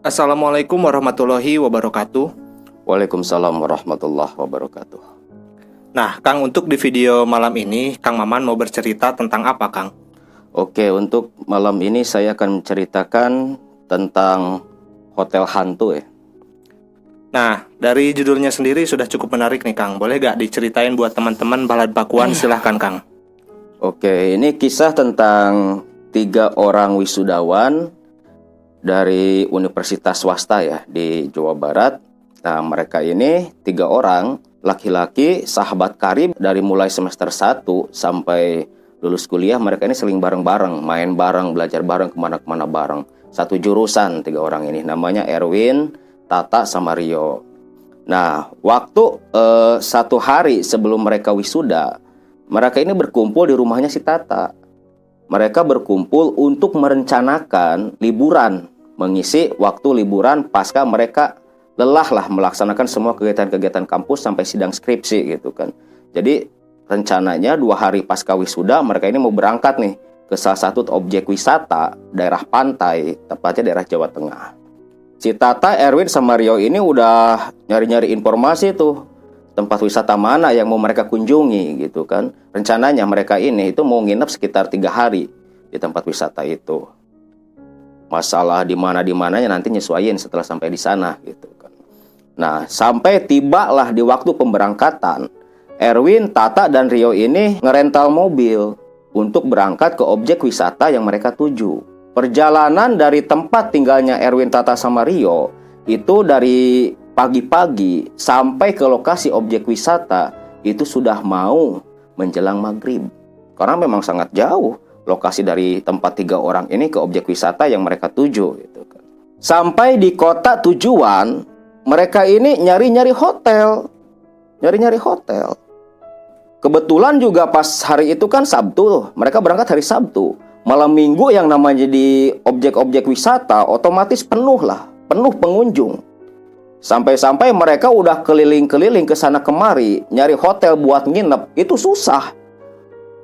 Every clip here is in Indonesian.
Assalamualaikum warahmatullahi wabarakatuh. Waalaikumsalam warahmatullahi wabarakatuh. Nah, Kang, untuk di video malam ini, Kang Maman mau bercerita tentang apa, Kang? Oke, untuk malam ini saya akan menceritakan tentang hotel hantu ya. Nah, dari judulnya sendiri sudah cukup menarik nih, Kang. Boleh gak diceritain buat teman-teman Balad Pakuan? Silahkan, Kang. Oke, ini kisah tentang 3 orang wisudawan dari universitas swasta ya di Jawa Barat. Nah, mereka ini 3 orang laki-laki, sahabat karib dari mulai semester 1 sampai lulus kuliah. Mereka ini seling bareng-bareng, main bareng, belajar bareng, kemana-kemana bareng. Satu jurusan 3 orang ini, namanya Erwin, Tata, sama Rio. Nah, waktu satu hari sebelum mereka wisuda, mereka ini berkumpul di rumahnya si Tata. Mereka berkumpul untuk merencanakan liburan, mengisi waktu liburan pasca mereka lelah lah melaksanakan semua kegiatan-kegiatan kampus sampai sidang skripsi gitu kan. Jadi rencananya 2 hari pasca wisuda mereka ini mau berangkat nih ke salah satu objek wisata daerah pantai, tepatnya daerah Jawa Tengah. Si Tata, Erwin, sama Rio ini udah nyari-nyari informasi tuh tempat wisata mana yang mau mereka kunjungi gitu kan. Rencananya mereka ini itu mau nginep sekitar 3 hari di tempat wisata itu. Masalah di mana-dimananya nanti nyesuaiin setelah sampai di sana gitu kan. Nah, sampai tibalah di waktu pemberangkatan, Erwin, Tata, dan Rio ini ngerental mobil untuk berangkat ke objek wisata yang mereka tuju. Perjalanan dari tempat tinggalnya Erwin, Tata, sama Rio itu dari pagi-pagi sampai ke lokasi objek wisata itu sudah mau menjelang maghrib. Karena memang sangat jauh lokasi dari tempat 3 orang ini ke objek wisata yang mereka tuju gitu kan. Sampai di kota tujuan, mereka ini nyari-nyari hotel. Kebetulan juga pas hari itu kan Sabtu, mereka berangkat hari Sabtu. Malam Minggu yang namanya di objek-objek wisata otomatis penuh pengunjung. Sampai-sampai mereka udah keliling-keliling ke sana kemari, nyari hotel buat nginep, itu susah.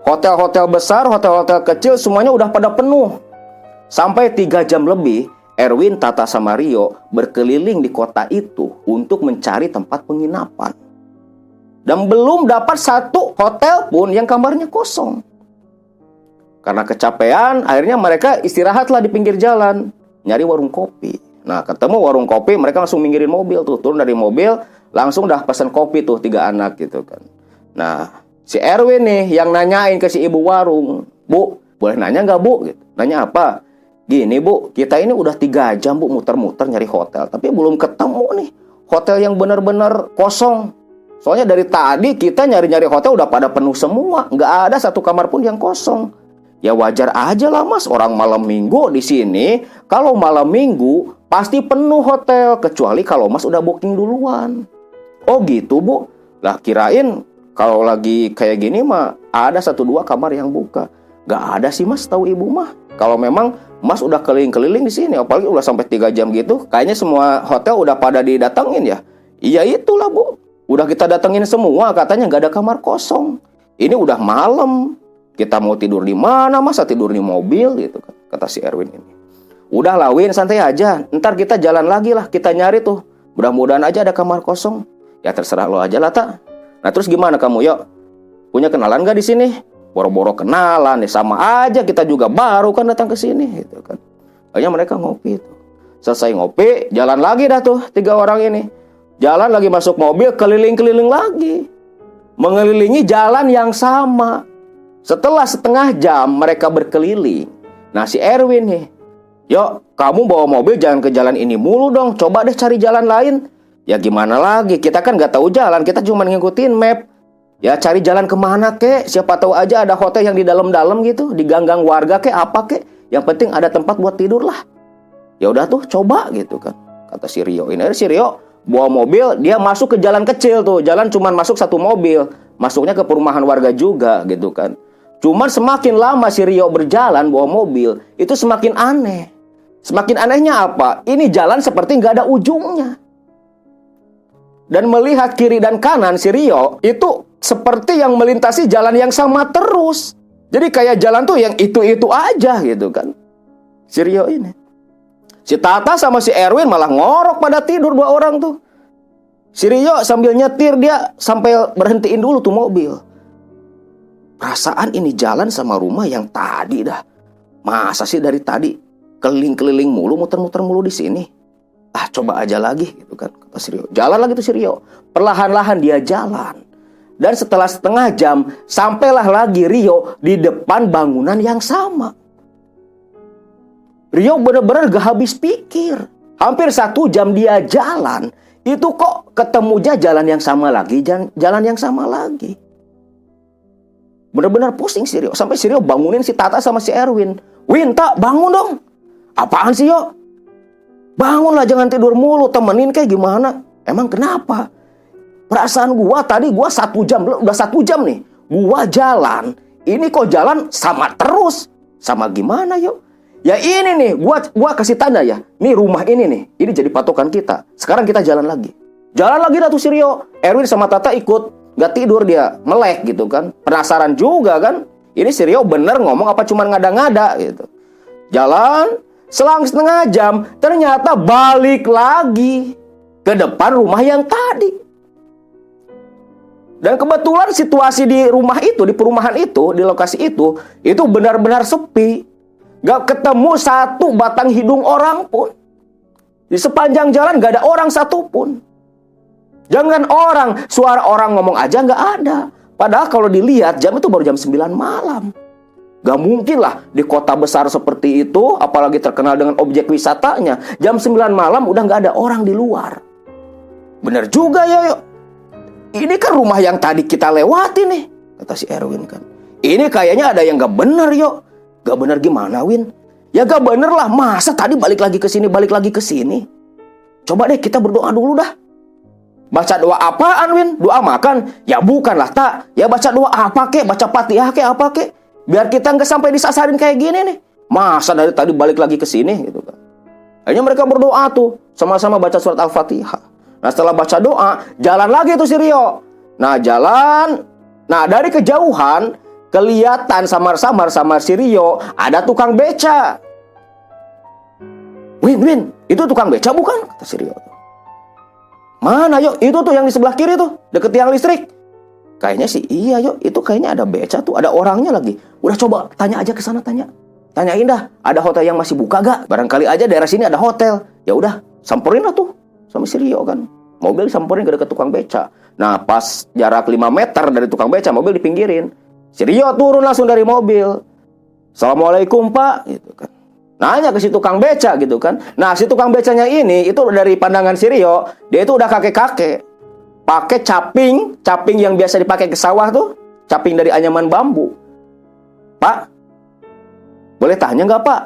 Hotel-hotel besar, hotel-hotel kecil semuanya udah pada penuh. Sampai 3 jam lebih, Erwin, Tata, sama Rio berkeliling di kota itu untuk mencari tempat penginapan. Dan belum dapat satu hotel pun yang kamarnya kosong. Karena kecapean, akhirnya mereka istirahatlah di pinggir jalan, nyari warung kopi. Nah, ketemu warung kopi, mereka langsung minggirin mobil tuh, turun dari mobil, langsung dah pesan kopi tuh 3 anak gitu kan. Nah, si Erwin nih yang nanyain ke si ibu warung, "Bu, boleh nanya nggak, Bu?" Gitu. Nanya apa? "Gini, Bu, kita ini udah 3 jam, Bu, muter-muter nyari hotel, tapi belum ketemu nih hotel yang benar-benar kosong. Soalnya dari tadi kita nyari-nyari hotel udah pada penuh semua, nggak ada satu kamar pun yang kosong." Ya wajar aja lah, Mas, orang malam Minggu di sini. Kalau malam Minggu pasti penuh hotel, kecuali kalau Mas udah booking duluan. "Oh gitu, Bu. Lah kirain kalau lagi kayak gini mah ada 1-2 kamar yang buka." "Gak ada sih, Mas, tahu Ibu mah. Kalau memang Mas udah keliling-keliling di sini, apalagi udah sampai 3 jam gitu, kayaknya semua hotel udah pada didatengin ya." "Iya itulah, Bu. Udah kita datengin semua, katanya gak ada kamar kosong. Ini udah malam. Kita mau tidur di mana, masa tidur di mobil gitu kan," kata si Erwin ini. "Udah lah, Win, santai aja. Ntar kita jalan lagi lah, kita nyari tuh. Mudah-mudahan aja ada kamar kosong." "Ya terserah lo aja lah, Tak. Nah terus gimana kamu, Yok? Punya kenalan gak di sini?" "Boro-boro kenalan, ya sama aja, kita juga baru kan datang ke sini," gitu kan. Akhirnya mereka ngopi tuh. Selesai ngopi, jalan lagi dah tuh 3 orang ini. Jalan lagi, masuk mobil, keliling-keliling lagi. Mengelilingi jalan yang sama. Setelah setengah jam mereka berkeliling, nah si Erwin nih, "Yuk, kamu bawa mobil jangan ke jalan ini mulu dong, coba deh cari jalan lain." "Ya gimana lagi, kita kan gak tahu jalan, kita cuma ngikutin map. Ya cari jalan kemana kek, siapa tahu aja ada hotel yang di dalam-dalam gitu, di gang-gang warga kek, apa kek, yang penting ada tempat buat tidur lah." "Ya udah tuh, coba," gitu kan, kata si Rio. Ini si Rio bawa mobil, dia masuk ke jalan kecil tuh, jalan cuman masuk 1 mobil, masuknya ke perumahan warga juga gitu kan. Cuman semakin lama si Rio berjalan bawa mobil, itu semakin aneh. Semakin anehnya apa? Ini jalan seperti nggak ada ujungnya. Dan melihat kiri dan kanan si Rio, itu seperti yang melintasi jalan yang sama terus. Jadi kayak jalan tuh yang itu-itu aja gitu kan. Si Rio ini. Si Tata sama si Erwin malah ngorok pada tidur dua orang tuh. Si Rio sambil nyetir dia sampai berhentiin dulu tuh mobil. Perasaan ini jalan sama rumah yang tadi dah. Masa sih dari tadi keliling-keliling mulu, muter-muter mulu di sini. Coba aja lagi gitu kan, kata si Rio. Jalan lagi tuh si Rio. Perlahan-lahan dia jalan. Dan setelah setengah jam, sampailah lagi Rio di depan bangunan yang sama. Rio benar-benar gak habis pikir. Hampir 1 jam dia jalan, itu kok ketemunya jalan yang sama lagi, jalan yang sama lagi. Benar-benar pusing si Rio. Sampai si Rio bangunin si Tata sama si Erwin. Win, Tak, bangun dong. Apaan sih, Yo? Bangunlah, jangan tidur mulu, temenin kayak gimana? Emang kenapa? Perasaan gua tadi gua 1 jam, udah 1 jam nih. Gua jalan, ini kok jalan sama terus. Sama gimana, Yo? Ya ini nih, gua kasih tanda ya. Nih rumah ini nih, ini jadi patokan kita. Sekarang kita jalan lagi. Jalan lagi dah tuh si Rio. Erwin sama Tata ikut, gak tidur dia, melek gitu kan. Penasaran juga kan. Ini si Rio bener ngomong apa cuma ngada-ngada gitu. Jalan, selang setengah jam, ternyata balik lagi ke depan rumah yang tadi. Dan kebetulan situasi di rumah itu, di perumahan itu, di lokasi itu benar-benar sepi. Gak ketemu satu batang hidung orang pun. Di sepanjang jalan gak ada orang satupun. Jangan orang, suara orang ngomong aja gak ada. Padahal kalau dilihat jam itu baru jam 9 malam. Gak mungkin lah di kota besar seperti itu, apalagi terkenal dengan objek wisatanya, jam 9 malam udah gak ada orang di luar. Bener juga ya, Yo. Ini kan rumah yang tadi kita lewati nih, kata si Erwin kan. Ini kayaknya ada yang gak bener, Yo. Gak bener gimana, Win? Ya gak bener lah, masa tadi balik lagi ke sini, balik lagi ke sini. Coba deh kita berdoa dulu dah. Baca doa apaan, Win? Doa makan? Ya bukan lah, Tak. Ya baca doa apa kek? Baca Fatihah kek apa kek? Biar kita nggak sampai disasarin kayak gini nih. Masa dari tadi balik lagi ke sini gitu kan. Akhirnya mereka berdoa tuh, sama-sama baca surat Al-Fatihah. Nah, setelah baca doa, jalan lagi tuh si Rio. Nah, jalan. Nah, dari kejauhan kelihatan samar-samar sama si Rio ada tukang beca. Win, itu tukang beca bukan? Kata si Rio. Mana, Yo? Itu tuh yang di sebelah kiri tuh, deket tiang listrik. Kayaknya sih iya, Yo. Itu kayaknya ada beca tuh, ada orangnya lagi. Udah coba tanya aja ke sana, tanyain dah, ada hotel yang masih buka gak? Barangkali aja daerah sini ada hotel. Ya udah, samperin lah tuh sama si Rio kan. Mobil disamperin ke deket tukang beca. Nah, pas jarak 5 meter dari tukang beca, mobil dipinggirin. Si Rio turun langsung dari mobil. Assalamualaikum, Pak, gitu kan. Nanya ke si tukang beca gitu kan. Nah, si tukang becanya ini itu dari pandangan si Rio, dia itu udah kakek-kakek. Pakai caping yang biasa dipakai ke sawah tuh, caping dari anyaman bambu. Pak, boleh tanya nggak, Pak?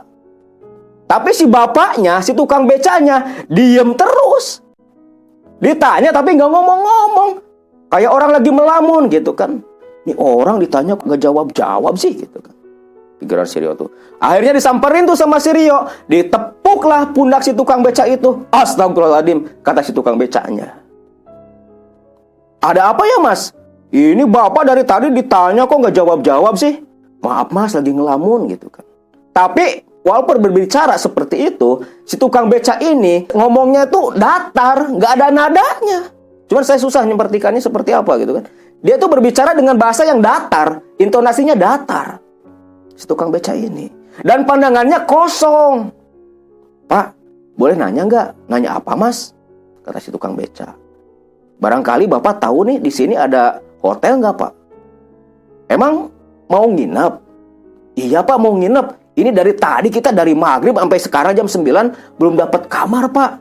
Tapi si bapaknya, si tukang becanya, diem terus. Ditanya tapi nggak ngomong-ngomong. Kayak orang lagi melamun gitu kan. Ini orang ditanya nggak jawab-jawab sih gitu kan. Pikiran si Rio tuh. Akhirnya disamperin tuh sama si Rio. Ditepuklah pundak si tukang beca itu. Astagfirullahaladzim, kata si tukang becanya. Ada apa ya, Mas? Ini bapak dari tadi ditanya kok nggak jawab-jawab sih? Maaf, Mas, lagi ngelamun gitu kan. Tapi walaupun berbicara seperti itu, si tukang beca ini ngomongnya tuh datar, nggak ada nadanya. Cuman saya susah memperhatikannya seperti apa gitu kan. Dia tuh berbicara dengan bahasa yang datar, intonasinya datar. Si tukang beca ini. Dan pandangannya kosong. Pak, boleh nanya nggak? Nanya apa, Mas? Kata si tukang beca. Barangkali Bapak tahu nih di sini ada hotel nggak, Pak? Emang mau nginep? Iya, Pak, mau nginep. Ini dari tadi kita dari maghrib sampai sekarang jam 9 belum dapat kamar, Pak.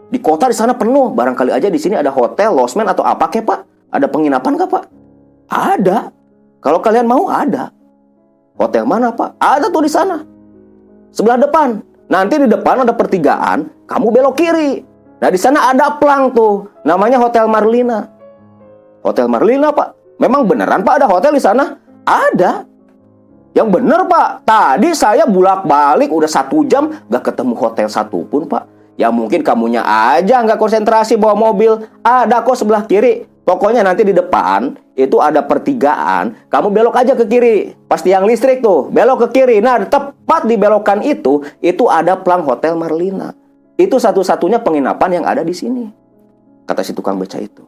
Di kota di sana penuh. Barangkali aja di sini ada hotel, losmen atau apa kek, Pak? Ada penginapan nggak, Pak? Ada. Kalau kalian mau ada. Hotel mana, Pak? Ada tuh di sana. Sebelah depan. Nanti di depan ada pertigaan, kamu belok kiri. Nah, di sana ada plang tuh, namanya Hotel Marlina. Hotel Marlina, Pak. Memang beneran, Pak, ada hotel di sana? Ada. Yang bener, Pak. Tadi saya bolak-balik udah 1 jam gak ketemu hotel satupun, Pak. Ya mungkin kamunya aja gak konsentrasi bawa mobil. Ada kok sebelah kiri Pokoknya nanti di depan itu ada pertigaan, kamu belok aja ke kiri. Pas tiang listrik tuh, belok ke kiri. Nah, tepat di belokan itu ada plang Hotel Marlina. Itu satu-satunya penginapan yang ada di sini, kata si tukang beca itu.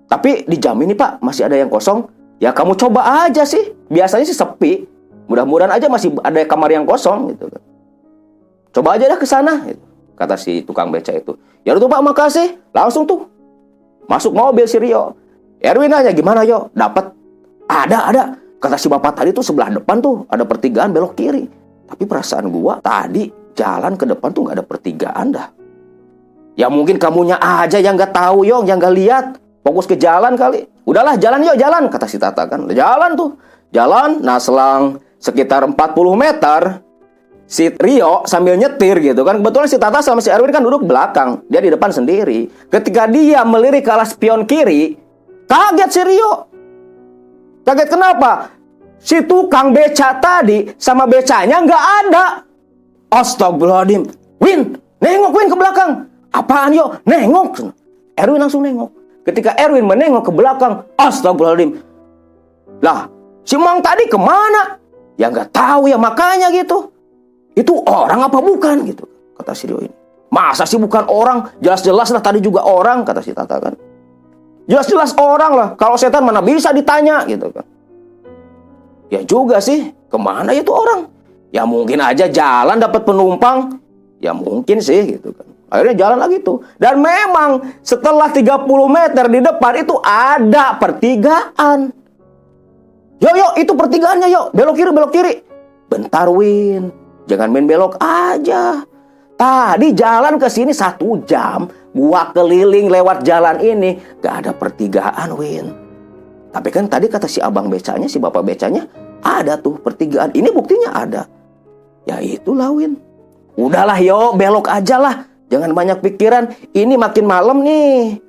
Tapi dijamin nih Pak, masih ada yang kosong. Ya kamu coba aja sih. Biasanya sih sepi. Mudah-mudahan aja masih ada kamar yang kosong gitu kan. Coba aja dah ke sana, gitu, kata si tukang beca itu. Ya udah tuh Pak, makasih. Langsung tuh masuk mobil si Rio. Erwin nanya, gimana yo? Dapat? Ada. Kata si bapak tadi tuh sebelah depan tuh ada pertigaan belok kiri. Tapi perasaan gua tadi jalan ke depan tuh nggak ada pertigaan dah. Ya mungkin kamunya aja yang nggak tahu yo, yang nggak lihat. Fokus ke jalan kali. Udahlah jalan yuk, jalan, kata si Tata kan. Jalan tuh. Jalan. Nah selang sekitar 40 meter si Rio sambil nyetir gitu kan. Kebetulan si Tata sama si Erwin kan duduk belakang. Dia di depan sendiri. Ketika dia melirik ke arah spion kiri, kaget si Rio. Kaget kenapa? Si tukang beca tadi sama becanya nggak ada. Astagfirullahaladzim. Win, nengok Win ke belakang. Apaan yo? Nengok. Erwin langsung nengok. Ketika Erwin menengok ke belakang, astagfirullahaladzim. Lah, si Mang tadi kemana? Ya nggak tahu ya, makanya gitu. Itu orang apa bukan gitu, kata si Rio ini. Masa sih bukan orang? Jelas-jelas lah tadi juga orang, kata si Tata kan. Jelas-jelas orang lah. Kalau setan mana bisa ditanya gitu kan. Ya juga sih, kemana itu orang? Ya mungkin aja jalan dapat penumpang. Ya mungkin sih gitu kan. Akhirnya jalan lagi tuh. Dan memang setelah 30 meter di depan itu ada pertigaan. Yo, itu pertigaannya yo. Belok kiri. Bentar Win. Jangan main belok aja. Tadi jalan ke sini 1 jam. Gua keliling lewat jalan ini. Gak ada pertigaan Win. Tapi kan tadi kata si abang becanya, si bapak becanya, ada tuh pertigaan. Ini buktinya ada. Ya itulah Win. Udahlah yo, belok aja lah. Jangan banyak pikiran. Ini makin malam nih.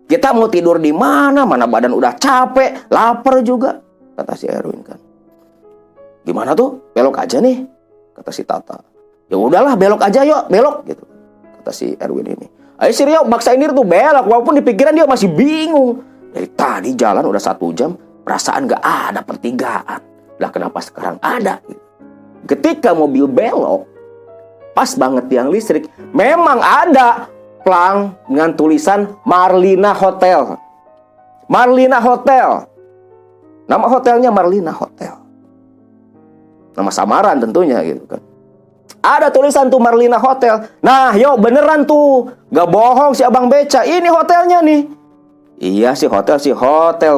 Kita mau tidur di mana? Mana badan udah capek, lapar juga, kata si Erwin kan. Gimana tuh? Belok aja nih, kata si Tata. Ya udahlah, belok aja yuk, belok gitu, kata si Erwin ini. Ayo si Rio maksain diri tuh belok, walaupun di pikiran dia masih bingung. Dari tadi jalan udah 1 jam, perasaan gak ada pertigaan. Lah kenapa sekarang ada? Ketika mobil belok, pas banget tiang listrik, memang ada plang dengan tulisan Marlina Hotel. Marlina Hotel. Nama hotelnya Marlina Hotel. Nama samaran tentunya gitu kan. Ada tulisan tuh Marlina Hotel. Nah, yo beneran tuh. Gak bohong si abang beca. Ini hotelnya nih. Iya sih hotel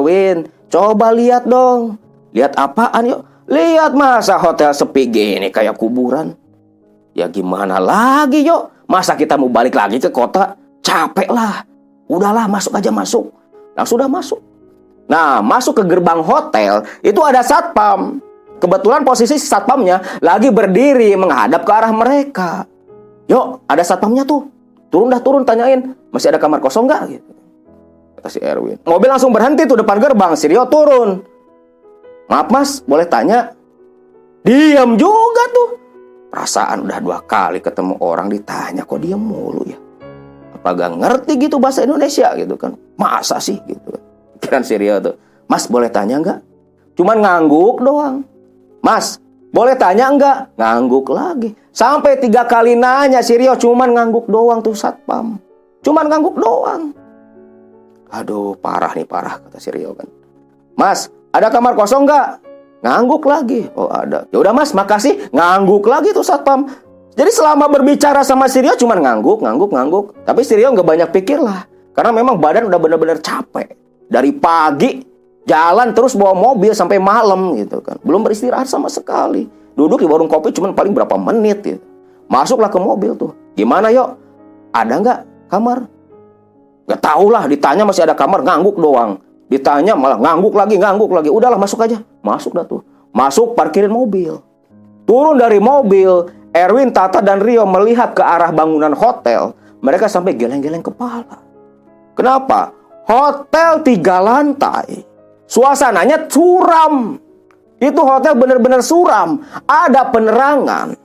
Win. Coba lihat dong. Lihat apaan yuk? Lihat masa hotel sepi gini kayak kuburan. Ya gimana lagi yuk? Masa kita mau balik lagi ke kota? Capek lah. Udahlah masuk aja masuk. Langsung udah masuk. Nah masuk ke gerbang hotel itu ada satpam. Kebetulan posisi satpamnya lagi berdiri menghadap ke arah mereka. Yuk ada satpamnya tuh. Turun tanyain. Masih ada kamar kosong gak? Gitu. Kata si Erwin. Mobil langsung berhenti tuh depan gerbang. Si Rio turun. Maaf mas boleh tanya? Diam juga tuh. Perasaan udah 2 kali ketemu orang ditanya kok diam mulu ya. Apa gak ngerti gitu bahasa Indonesia gitu kan. Masa sih gitu. Pikiran si Rio tuh. Mas boleh tanya gak? Cuman ngangguk doang. Mas boleh tanya enggak? Ngangguk lagi. Sampai 3 kali nanya si Rio cuman ngangguk doang tuh satpam. Cuman ngangguk doang. Aduh parah kata si Rio kan. Mas ada kamar kosong enggak? Ngangguk lagi. Oh ada. Ya udah mas makasih. Ngangguk lagi tuh satpam. Jadi selama berbicara sama si Rio cuman ngangguk. Tapi si Rio nggak banyak pikir lah. Karena memang badan udah benar-benar capek. Dari pagi jalan terus bawa mobil sampai malam gitu kan. Belum beristirahat sama sekali. Duduk di warung kopi cuman paling berapa menit gitu. Masuklah ke mobil tuh. Gimana yuk? Ada nggak kamar? Nggak tahu lah. Ditanya masih ada kamar. Ngangguk doang. Ditanya malah ngangguk lagi. Udahlah masuk aja. Masuk dah tuh. Masuk parkirin mobil. Turun dari mobil. Erwin, Tata, dan Rio melihat ke arah bangunan hotel. Mereka sampai geleng-geleng kepala. Kenapa? Hotel 3 lantai. Suasananya suram. Itu hotel benar-benar suram. Ada penerangan.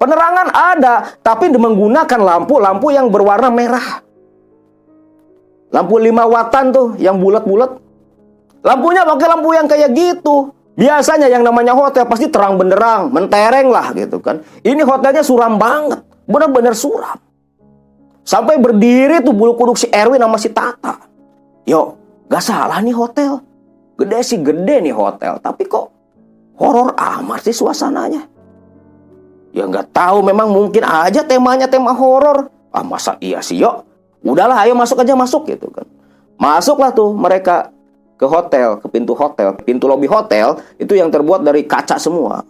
Penerangan ada. Tapi menggunakan lampu yang berwarna merah. Lampu 5 watan tuh yang bulat-bulat. Lampunya pakai lampu yang kayak gitu. Biasanya yang namanya hotel pasti terang benderang, mentereng lah gitu kan. Ini hotelnya suram banget. Benar-benar suram. Sampai berdiri tuh bulu kuduk si Erwin sama si Tata. Yo, gak salah nih hotel. Gede sih gede nih hotel. Tapi kok horor amat sih suasananya. Ya gak tahu, memang mungkin aja temanya tema horor. Ah masa iya sih, yuk. Udahlah ayo masuk aja masuk gitu kan. Masuklah tuh mereka ke hotel, ke pintu hotel. Pintu lobi hotel itu yang terbuat dari kaca semua.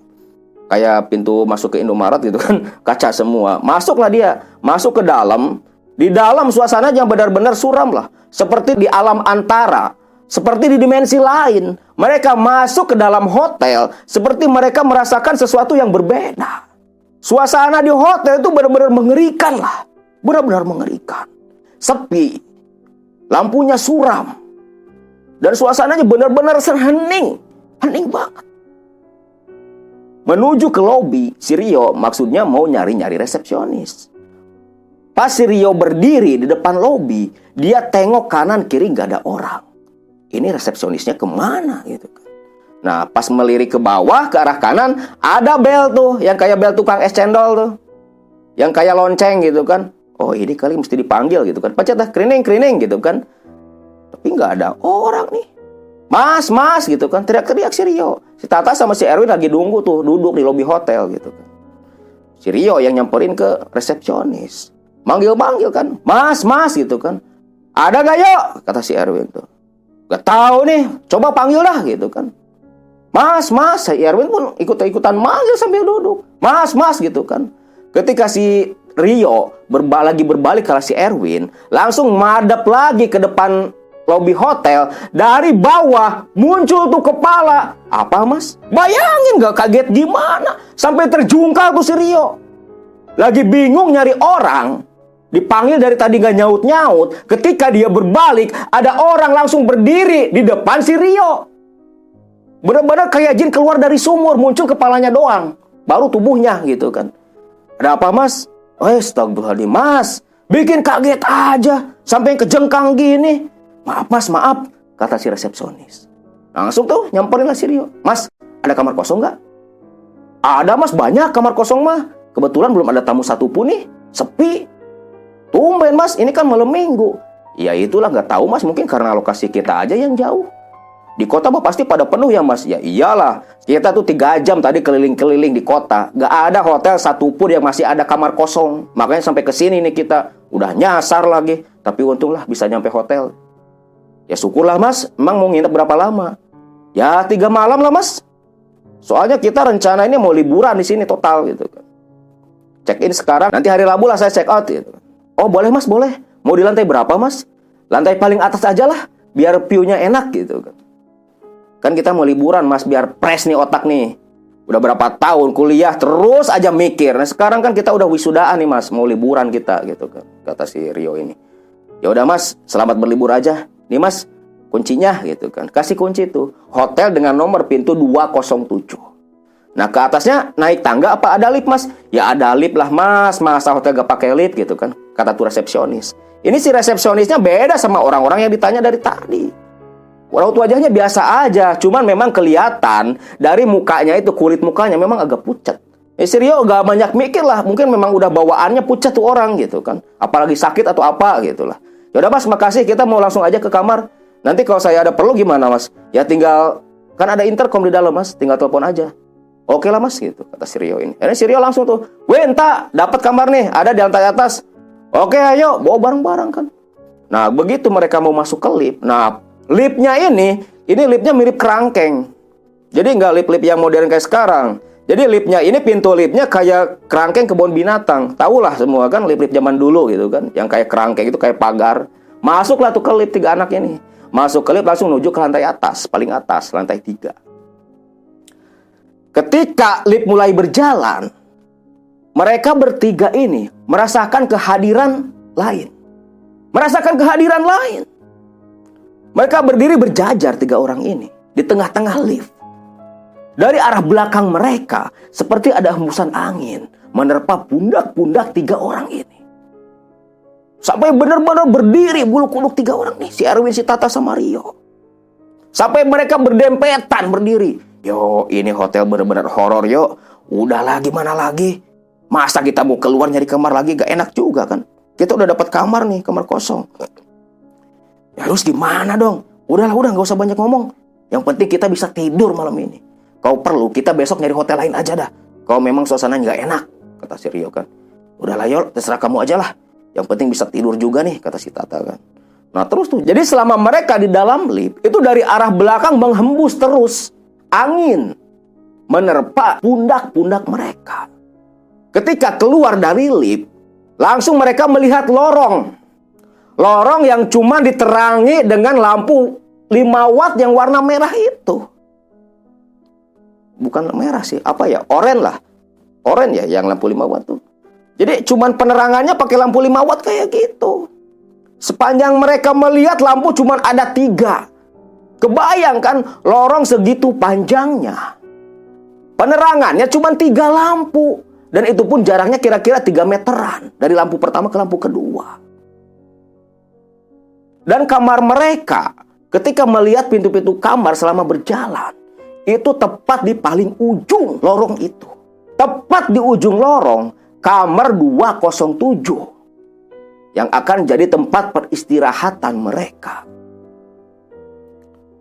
Kayak pintu masuk ke Indomaret gitu kan, kaca semua. Masuklah dia, masuk ke dalam. Di dalam suasana yang benar-benar suram lah. Seperti di alam antara, seperti di dimensi lain. Mereka masuk ke dalam hotel, seperti mereka merasakan sesuatu yang berbeda. Suasana di hotel itu benar-benar mengerikan lah. Benar-benar mengerikan. Sepi. Lampunya suram. Dan suasananya benar-benar hening. Hening banget. Menuju ke lobi, si Rio maksudnya mau nyari-nyari resepsionis. Pas si Rio berdiri di depan lobi, dia tengok kanan kiri gak ada orang. Ini resepsionisnya kemana gitu kan. Nah pas melirik ke bawah ke arah kanan, ada bel tuh, yang kayak bel tukang es cendol tuh. Yang kayak lonceng gitu kan. Oh ini kali mesti dipanggil gitu kan. Pecet dah, krining gitu kan. Tapi gak ada orang nih. Mas gitu kan, teriak-teriak si Rio. Si Tata sama si Erwin lagi nunggu tuh, duduk di lobi hotel gitu kan. Si Rio yang nyamperin ke resepsionis. Manggil-manggil kan, Mas gitu kan. Ada gak yuk? Kata si Erwin tuh. Gak tahu nih, coba panggil lah gitu kan. Mas, si Erwin pun ikut-ikutan manggil sambil duduk. Mas gitu kan. Ketika si Rio lagi berbalik ke si Erwin, langsung madep lagi ke depan lobi hotel. Dari bawah muncul tuh kepala. Apa mas? Bayangin gak kaget gimana? Sampai terjungkal tuh si Rio. Lagi bingung nyari orang. Dipanggil dari tadi gak nyaut-nyaut. Ketika dia berbalik, ada orang langsung berdiri di depan si Rio. Benar-benar kayak jin keluar dari sumur. Muncul kepalanya doang, baru tubuhnya gitu kan. Ada apa mas? Astagfirullahaladzim mas, bikin kaget aja. Sampai kejengkang gini. Maaf mas, maaf, kata si resepsionis. Langsung tuh nyamperin lah si Rio. Mas, ada kamar kosong gak? Ada mas, banyak kamar kosong mah. Kebetulan belum ada tamu satupun nih. Sepi. Tumben mas, ini kan malam minggu. Ya itulah, gak tahu mas, mungkin karena lokasi kita aja yang jauh. Di kota mah pasti pada penuh ya mas. Ya iyalah, kita tuh 3 jam tadi keliling-keliling di kota. Gak ada hotel satupun yang masih ada kamar kosong. Makanya sampai kesini nih kita. Udah nyasar lagi. Tapi untunglah bisa nyampe hotel. Ya syukurlah mas, emang mau nginep berapa lama? Ya 3 malam lah mas. Soalnya kita rencana ini mau liburan di sini total gitu kan. Check in sekarang, nanti hari Rabu lah saya check out gitu. Oh boleh mas, boleh. Mau di lantai berapa mas? Lantai paling atas aja lah, biar view-nya enak gitu kan. Kan kita mau liburan mas, biar fresh nih otak nih. Udah berapa tahun kuliah terus aja mikir. Nah sekarang kan kita udah wisudaan nih mas, mau liburan kita gitu kan, kata si Rio ini. Ya udah mas, selamat berlibur aja. Nih mas, kuncinya gitu kan. Kasih kunci tuh. Hotel dengan nomor pintu 207. Nah ke atasnya naik tangga apa ada lift mas? Ya ada lift lah mas. Masa hotel gak pakai lift gitu kan, kata tuh resepsionis. Ini si resepsionisnya beda sama orang-orang yang ditanya dari tadi. Raut wajahnya biasa aja. Cuman memang kelihatan dari mukanya itu, kulit mukanya memang agak pucat. Si Rio gak banyak mikir lah. Mungkin memang udah bawaannya pucat tuh orang gitu kan. Apalagi sakit atau apa gitu lah. Yaudah mas, makasih, kita mau langsung aja ke kamar. Nanti kalau saya ada perlu gimana mas? Ya tinggal, kan ada intercom di dalam mas, tinggal telepon aja. Oke lah mas gitu, kata si Rio ini. Ini si Rio langsung tuh, entah, dapat kamar nih, ada di lantai atas. Oke ayo, bawa barang-barang kan. Nah begitu mereka mau masuk ke lift. Nah liftnya ini liftnya mirip kerangkeng. Jadi nggak lift-lift yang modern kayak sekarang. Jadi liftnya ini, pintu liftnya kayak kerangkeng kebun binatang. Tahulah semua kan lift-lift zaman dulu gitu kan. Yang kayak kerangkeng itu kayak pagar. Masuklah tuh ke lift 3 anak ini. Masuk ke lift langsung menuju ke lantai atas. Paling atas, lantai 3. Ketika lift mulai berjalan, mereka bertiga ini merasakan kehadiran lain. Mereka berdiri berjajar 3 orang ini di tengah-tengah lift. Dari arah belakang mereka seperti ada hembusan angin menerpa pundak-pundak 3 orang ini. Sampai benar-benar berdiri bulu kuduk 3 orang nih. Si Erwin, si Tata, sama Rio. Sampai mereka berdempetan berdiri. Yo, ini hotel benar-benar horor, yo. Udahlah, gimana lagi? Masa kita mau keluar nyari kamar lagi? Gak enak juga kan? Kita udah dapat kamar nih, kamar kosong. Ya terus gimana dong? Udahlah, udah gak usah banyak ngomong. Yang penting kita bisa tidur malam ini. Kau perlu, kita besok nyari hotel lain aja dah. Kalau memang suasananya gak enak, kata si Rio kan. Udahlah, yo, terserah kamu aja lah. Yang penting bisa tidur juga nih, kata si Tata kan. Nah terus tuh, jadi selama mereka di dalam lift, itu dari arah belakang menghembus terus angin menerpa pundak-pundak mereka. Ketika keluar dari lift, langsung mereka melihat lorong. Lorong yang cuma diterangi dengan lampu 5 watt yang warna merah itu. Bukan merah sih, apa ya? Oranye lah. Oranye ya yang lampu 5 watt tuh. Jadi cuman penerangannya pakai lampu 5 watt kayak gitu. Sepanjang mereka melihat lampu cuman ada 3. Kebayangkan lorong segitu panjangnya. Penerangannya cuman 3 lampu. Dan itu pun jaraknya kira-kira 3 meteran. Dari lampu pertama ke lampu kedua. Dan kamar mereka ketika melihat pintu-pintu kamar selama berjalan. Itu tepat di paling ujung lorong itu. Tepat di ujung lorong. Kamar 207 yang akan jadi tempat peristirahatan mereka.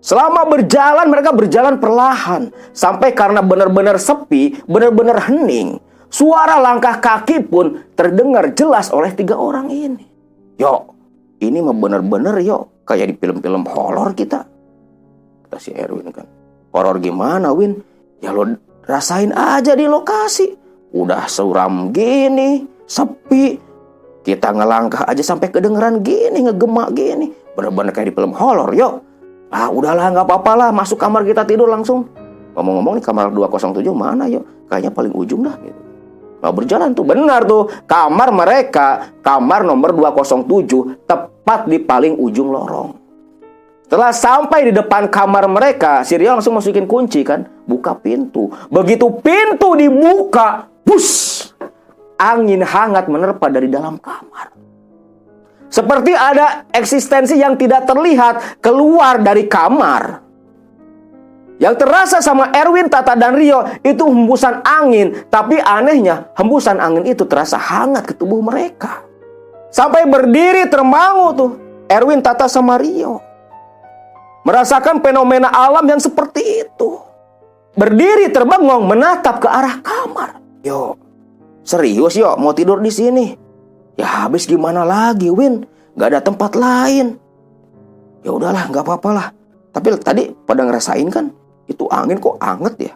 Selama berjalan, mereka berjalan perlahan. Sampai karena benar-benar sepi, benar-benar hening, suara langkah kaki pun terdengar jelas oleh 3 orang ini. Yo, ini mah benar-benar yo, kayak di film-film horor kita. Kata si Erwin kan. Horor gimana, Win? Ya lo rasain aja di lokasi. Udah suram gini, sepi. Kita ngelangkah aja sampai kedengeran gini, ngegemak gini. Bener-bener kayak di film horor, yuk. Ah, udahlah, nggak apa-apa lah. Masuk kamar kita tidur langsung. Ngomong-ngomong nih, kamar 207 mana, yuk? Kayaknya paling ujung dah, gitu. Nah, berjalan tuh, benar tuh. Kamar mereka, kamar nomor 207, tepat di paling ujung lorong. Setelah sampai di depan kamar mereka, si Rio langsung masukin kunci kan. Buka pintu. Begitu pintu dibuka, bus! Angin hangat menerpa dari dalam kamar. Seperti ada eksistensi yang tidak terlihat keluar dari kamar. Yang terasa sama Erwin, Tata, dan Rio itu hembusan angin. Tapi anehnya, hembusan angin itu terasa hangat ke tubuh mereka. Sampai berdiri termangu tuh Erwin, Tata, sama Rio. Merasakan fenomena alam yang seperti itu. Berdiri terbengong menatap ke arah kamar. Yo, serius yo mau tidur di sini? Ya habis gimana lagi, Win? Gak ada tempat lain. Ya udahlah, gak apa-apa lah. Tapi tadi pada ngerasain kan, itu angin kok anget ya?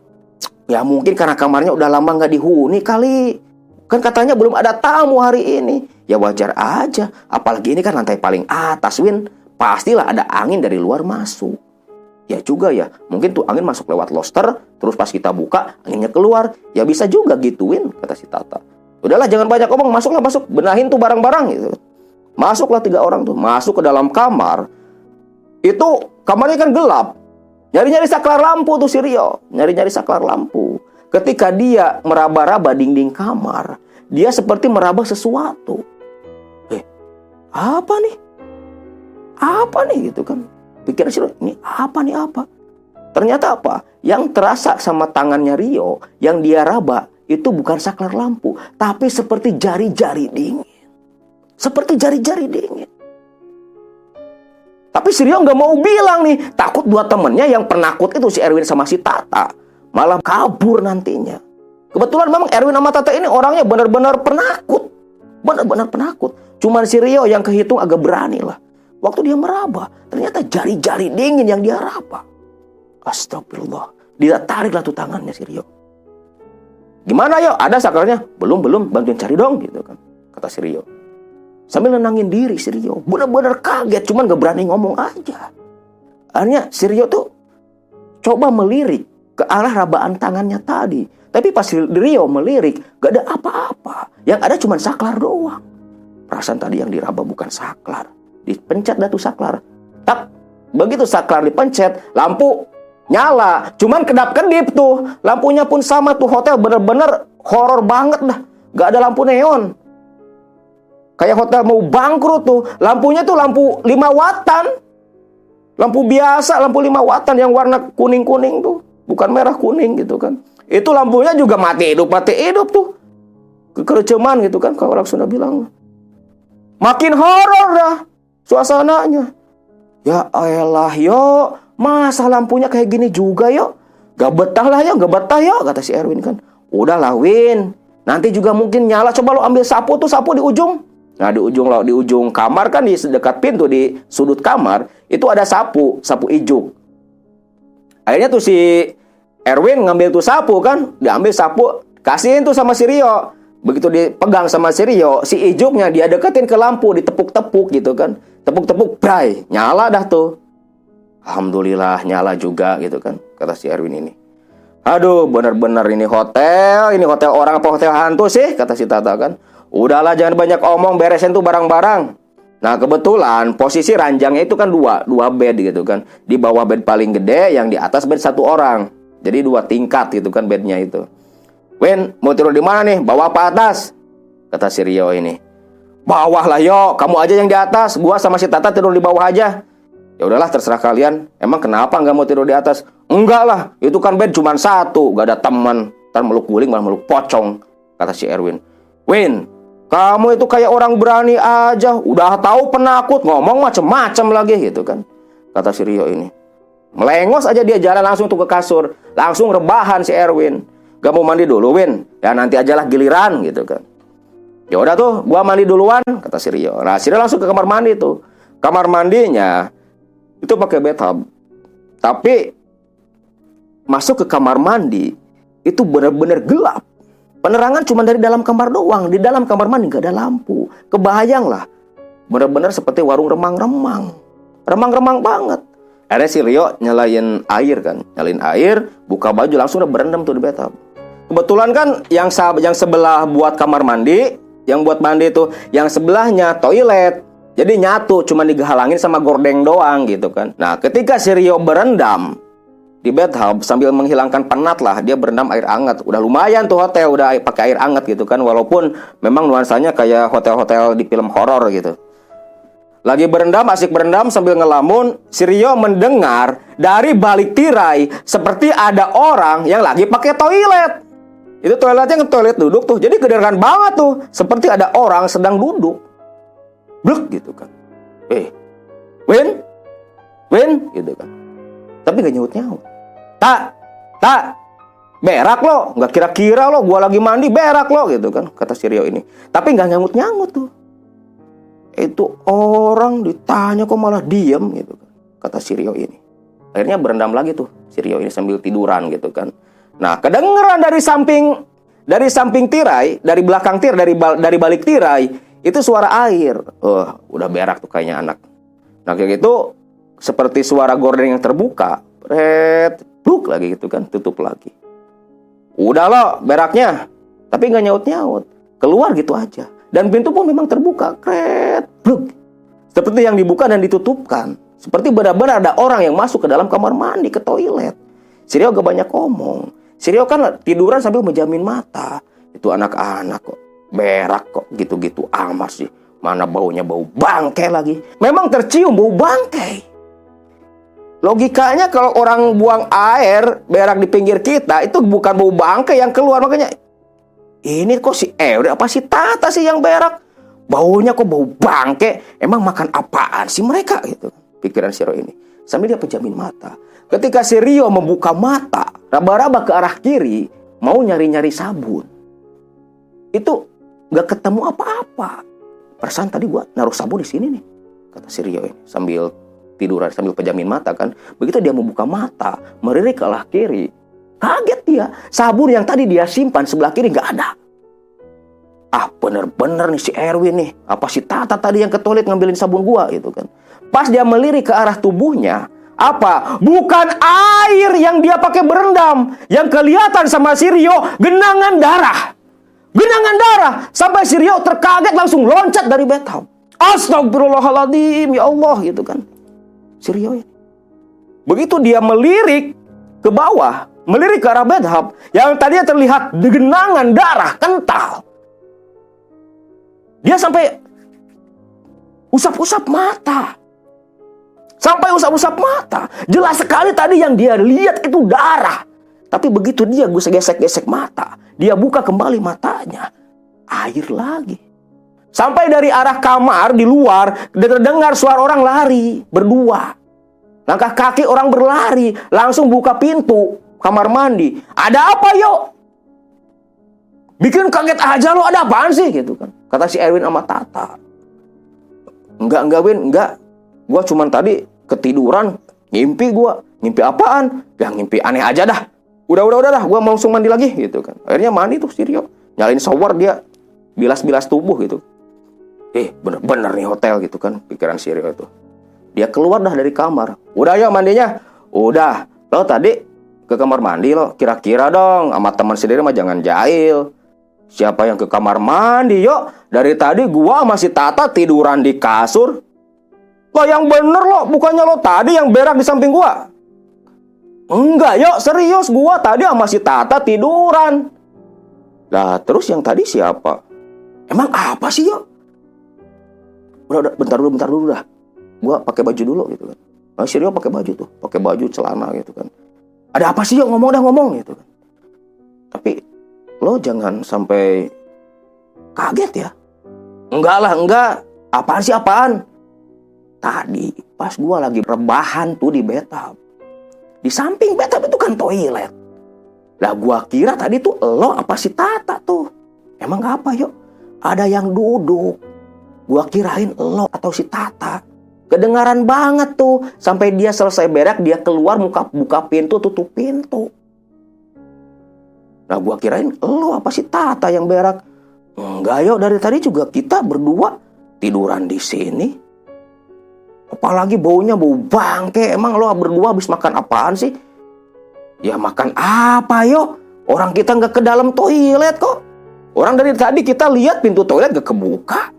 Ya mungkin karena kamarnya udah lama gak dihuni kali. Kan katanya belum ada tamu hari ini. Ya wajar aja. Apalagi ini kan lantai paling atas, Win. Pastilah ada angin dari luar masuk. Ya juga ya, mungkin tuh angin masuk lewat loster, terus pas kita buka, anginnya keluar. Ya bisa juga gituin, kata si Tata. Udahlah, jangan banyak ngomong, masuklah, masuk. Benahin tuh barang-barang gitu. Masuklah 3 orang tuh, masuk ke dalam kamar. Itu kamarnya kan gelap. Nyari-nyari saklar lampu tuh si Rio. Nyari-nyari saklar lampu. Ketika dia meraba-raba dinding kamar, dia seperti meraba sesuatu. Apa nih? Apa nih gitu kan? Pikiran si Rio, ini apa nih apa? Ternyata apa? Yang terasa sama tangannya Rio, yang dia raba, itu bukan saklar lampu, tapi seperti jari-jari dingin. Seperti jari-jari dingin. Tapi si Rio nggak mau bilang nih, takut 2 temennya yang penakut itu, si Erwin sama si Tata, malah kabur nantinya. Kebetulan memang Erwin sama Tata ini orangnya benar-benar penakut. Benar-benar penakut. Cuman si Rio yang kehitung agak berani lah. Waktu dia meraba, ternyata jari-jari dingin yang dia raba. Astagfirullah. Dia tariklah tuh tangannya si Rio. Gimana yo? Ada saklarnya? Belum, bantuin cari dong gitu kan. Kata si Rio. Sambil nenangin diri si Rio. Benar-benar kaget, cuman gak berani ngomong aja. Akhirnya si Rio tuh coba melirik ke arah rabaan tangannya tadi. Tapi pas Rio melirik, gak ada apa-apa. Yang ada cuma saklar doang. Perasaan tadi yang diraba bukan saklar. Dipencet dah tuh saklar. Tak, begitu saklar dipencet, lampu nyala. Cuman kedap-kedip tuh. Lampunya pun sama tuh, hotel bener-bener horor banget dah. Gak ada lampu neon. Kayak hotel mau bangkrut tuh. Lampunya tuh lampu 5 watan. Lampu biasa, lampu 5 watan yang warna kuning-kuning tuh. Bukan merah kuning gitu kan. Itu lampunya juga mati hidup tuh. Kekereceman gitu kan kalau orang Sunda bilang. Makin horor dah suasananya. Ya elah yo, masa lampunya kayak gini juga yo. Gak betah lah yo, kata si Erwin kan. Udah lah Win, nanti juga mungkin nyala. Coba lo ambil sapu di ujung. Nah di ujung kamar kan, di dekat pintu, di sudut kamar itu ada sapu ijuk. Akhirnya tuh si Erwin ngambil tuh sapu kan, diambil sapu, kasihin tuh sama si Rio. Begitu dipegang sama si Rio, si ijuknya dia deketin ke lampu, ditepuk-tepuk gitu kan. Tepuk-tepuk, bray, nyala dah tuh. Alhamdulillah nyala juga gitu kan, kata si Erwin ini. Aduh, benar-benar ini hotel orang apa hotel hantu sih, kata si Tata kan. Udahlah jangan banyak omong, beresin tuh barang-barang. Nah kebetulan posisi ranjangnya itu kan dua bed gitu kan. Di bawah bed paling gede, yang di atas bed 1 orang. Jadi 2 tingkat gitu kan bednya itu. Win, mau tidur di mana nih? Bawah apa atas? Kata si Rio ini. Bawah lah yo, kamu aja yang di atas. Gua sama si Tata tidur di bawah aja. Ya udahlah terserah kalian. Emang kenapa nggak mau tidur di atas? Enggak lah, itu kan bed cuma 1, gak ada teman. Ntar meluk guling malah meluk pocong, kata si Erwin. Win, kamu itu kayak orang berani aja. Udah tahu penakut, ngomong macem-macem lagi gitu kan, kata si Rio ini. Melengos aja dia jalan langsung tuh ke kasur. Langsung rebahan si Erwin. Gak mau mandi dulu Win? Ya nanti ajalah giliran gitu kan. Ya udah tuh, gua mandi duluan, kata si Rio. Nah si Rio langsung ke kamar mandi tuh. Kamar mandinya itu pakai bathtub. Tapi masuk ke kamar mandi itu benar-benar gelap. Penerangan cuma dari dalam kamar doang. Di dalam kamar mandi gak ada lampu. Kebayang lah, benar-benar seperti warung remang-remang. Remang-remang banget. Akhirnya si Rio nyalain air, buka baju, langsung udah berendam tuh di bathtub. Kebetulan kan yang sebelah buat kamar mandi, yang buat mandi itu, yang sebelahnya toilet. Jadi nyatu, cuma dihalangin sama gordeng doang gitu kan. Nah ketika si Rio berendam di bathtub sambil menghilangkan penat lah, dia berendam air hangat. Udah lumayan tuh hotel, udah pakai air hangat gitu kan. Walaupun memang nuansanya kayak hotel-hotel di film horor gitu. Lagi berendam, asik berendam sambil ngelamun, si Rio mendengar dari balik tirai seperti ada orang yang lagi pakai toilet. Itu toiletnya toilet duduk tuh. Jadi kedengeran banget tuh, seperti ada orang sedang duduk. Bluk gitu kan. Win gitu kan. Tapi gak nyaut-nyaut. Tak, berak lo. Gak kira-kira lo, gua lagi mandi berak lo gitu kan, kata si Rio ini. Tapi gak nyangut-nyangut tuh. Itu orang ditanya kok malah diem gitu kan, kata si Rio ini. Akhirnya berendam lagi tuh si Rio ini sambil tiduran gitu kan. Nah kedengeran dari samping tirai, dari belakang tirai, dari balik tirai, itu suara air. Udah berak tuh kayaknya anak. Nah kayak gitu, seperti suara gorden yang terbuka. Bluk lagi gitu kan, tutup lagi. Udah lo beraknya, tapi gak nyaut-nyaut. Keluar gitu aja. Dan pintu pun memang terbuka. Bluk. Seperti yang dibuka dan ditutupkan. Seperti benar-benar ada orang yang masuk ke dalam kamar mandi, ke toilet. Si Rio gak banyak ngomong. Si Rio kan tiduran sambil menjamin mata. Itu anak-anak kok berak kok gitu-gitu amat sih. Mana baunya, bau bangkai lagi. Memang tercium bau bangkai. Logikanya kalau orang buang air berak di pinggir kita, itu bukan bau bangkai yang keluar. Makanya ini kok si udah apa si Tata sih yang berak? Baunya kok bau bangkai. Emang makan apaan sih mereka gitu? Pikiran si Rio ini. Sambil dia penjamin mata. Ketika si Rio membuka mata, raba-raba ke arah kiri, mau nyari-nyari sabun. Itu gak ketemu apa-apa. Perasaan tadi gua naruh sabun di sini nih, kata si Rio ini sambil tiduran, sambil penjamin mata kan. Begitu dia membuka mata, melirik ke arah kiri, kaget dia. Sabun yang tadi dia simpan sebelah kiri gak ada. Bener-bener nih si Erwin nih. Apa si Tata tadi yang ke toilet ngambilin sabun gua gitu kan. Pas dia melirik ke arah tubuhnya, apa? Bukan air yang dia pakai berendam. Yang kelihatan sama si Rio, genangan darah. Genangan darah. Sampai si Rio terkaget langsung loncat dari bathtub. Astagfirullahaladzim, ya Allah gitu kan. Si Rio ini. Begitu dia melirik ke bawah, melirik ke arah bathtub, yang tadinya terlihat genangan darah kental. Dia sampai usap-usap mata. Sampai usap-usap mata. Jelas sekali tadi yang dia lihat itu darah. Tapi begitu dia gesek-gesek mata, dia buka kembali matanya, air lagi. Sampai dari arah kamar di luar, terdengar suara orang lari berdua. Langkah kaki orang berlari, langsung buka pintu kamar mandi. Ada apa yuk? Bikin kaget aja lo, ada apaan sih gitu kan? Kata si Erwin sama Tata. Enggak Win, enggak. Gua cuman tadi ketiduran, ngimpi gua. Ngimpi apaan? Ya ngimpi aneh aja dah. Udah dah, gua mau langsung mandi lagi gitu kan. Akhirnya mandi tuh si Rio. Nyalain shower dia, bilas-bilas tubuh gitu. Bener-bener nih hotel gitu kan, pikiran si Rio itu. Dia keluar dah dari kamar. Udah yuk mandinya. Udah. Lo tadi ke kamar mandi lo, kira-kira dong sama teman sendiri mah jangan jahil. Siapa yang ke kamar mandi yuk? Dari tadi gua sama si Tata tiduran di kasur. Lo yang bener lo, bukannya lo tadi yang berak di samping gua. Enggak yuk, serius gua tadi sama si Tata tiduran. Lah terus yang tadi siapa? Emang apa sih yuk? Udah, bentar dulu dah. Gua pakai baju dulu gitu kan. Nah, si Rio pakai baju tuh, pakai baju celana gitu kan. Ada apa sih yuk, ngomong gitu kan. Tapi lo jangan sampai kaget ya. Enggak. Apaan? Tadi pas gua lagi rebahan tuh di bathtub. Di samping bathtub itu kan toilet. Lah gua kira tadi tuh lo apa si Tata tuh. Emang apa yuk? Ada yang duduk. Gua kirain lo atau si Tata. Kedengaran banget tuh. Sampai dia selesai berak, dia keluar buka pintu, tutup pintu. Nah gua kirain lo apa si Tata yang berak. Enggak yuk, dari tadi juga kita berdua tiduran di sini. Apalagi baunya bau bangke. Emang lo berdua habis makan apaan sih? Ya makan apa yuk? Orang kita nggak ke dalam toilet kok. Orang dari tadi kita lihat pintu toilet gak kebuka.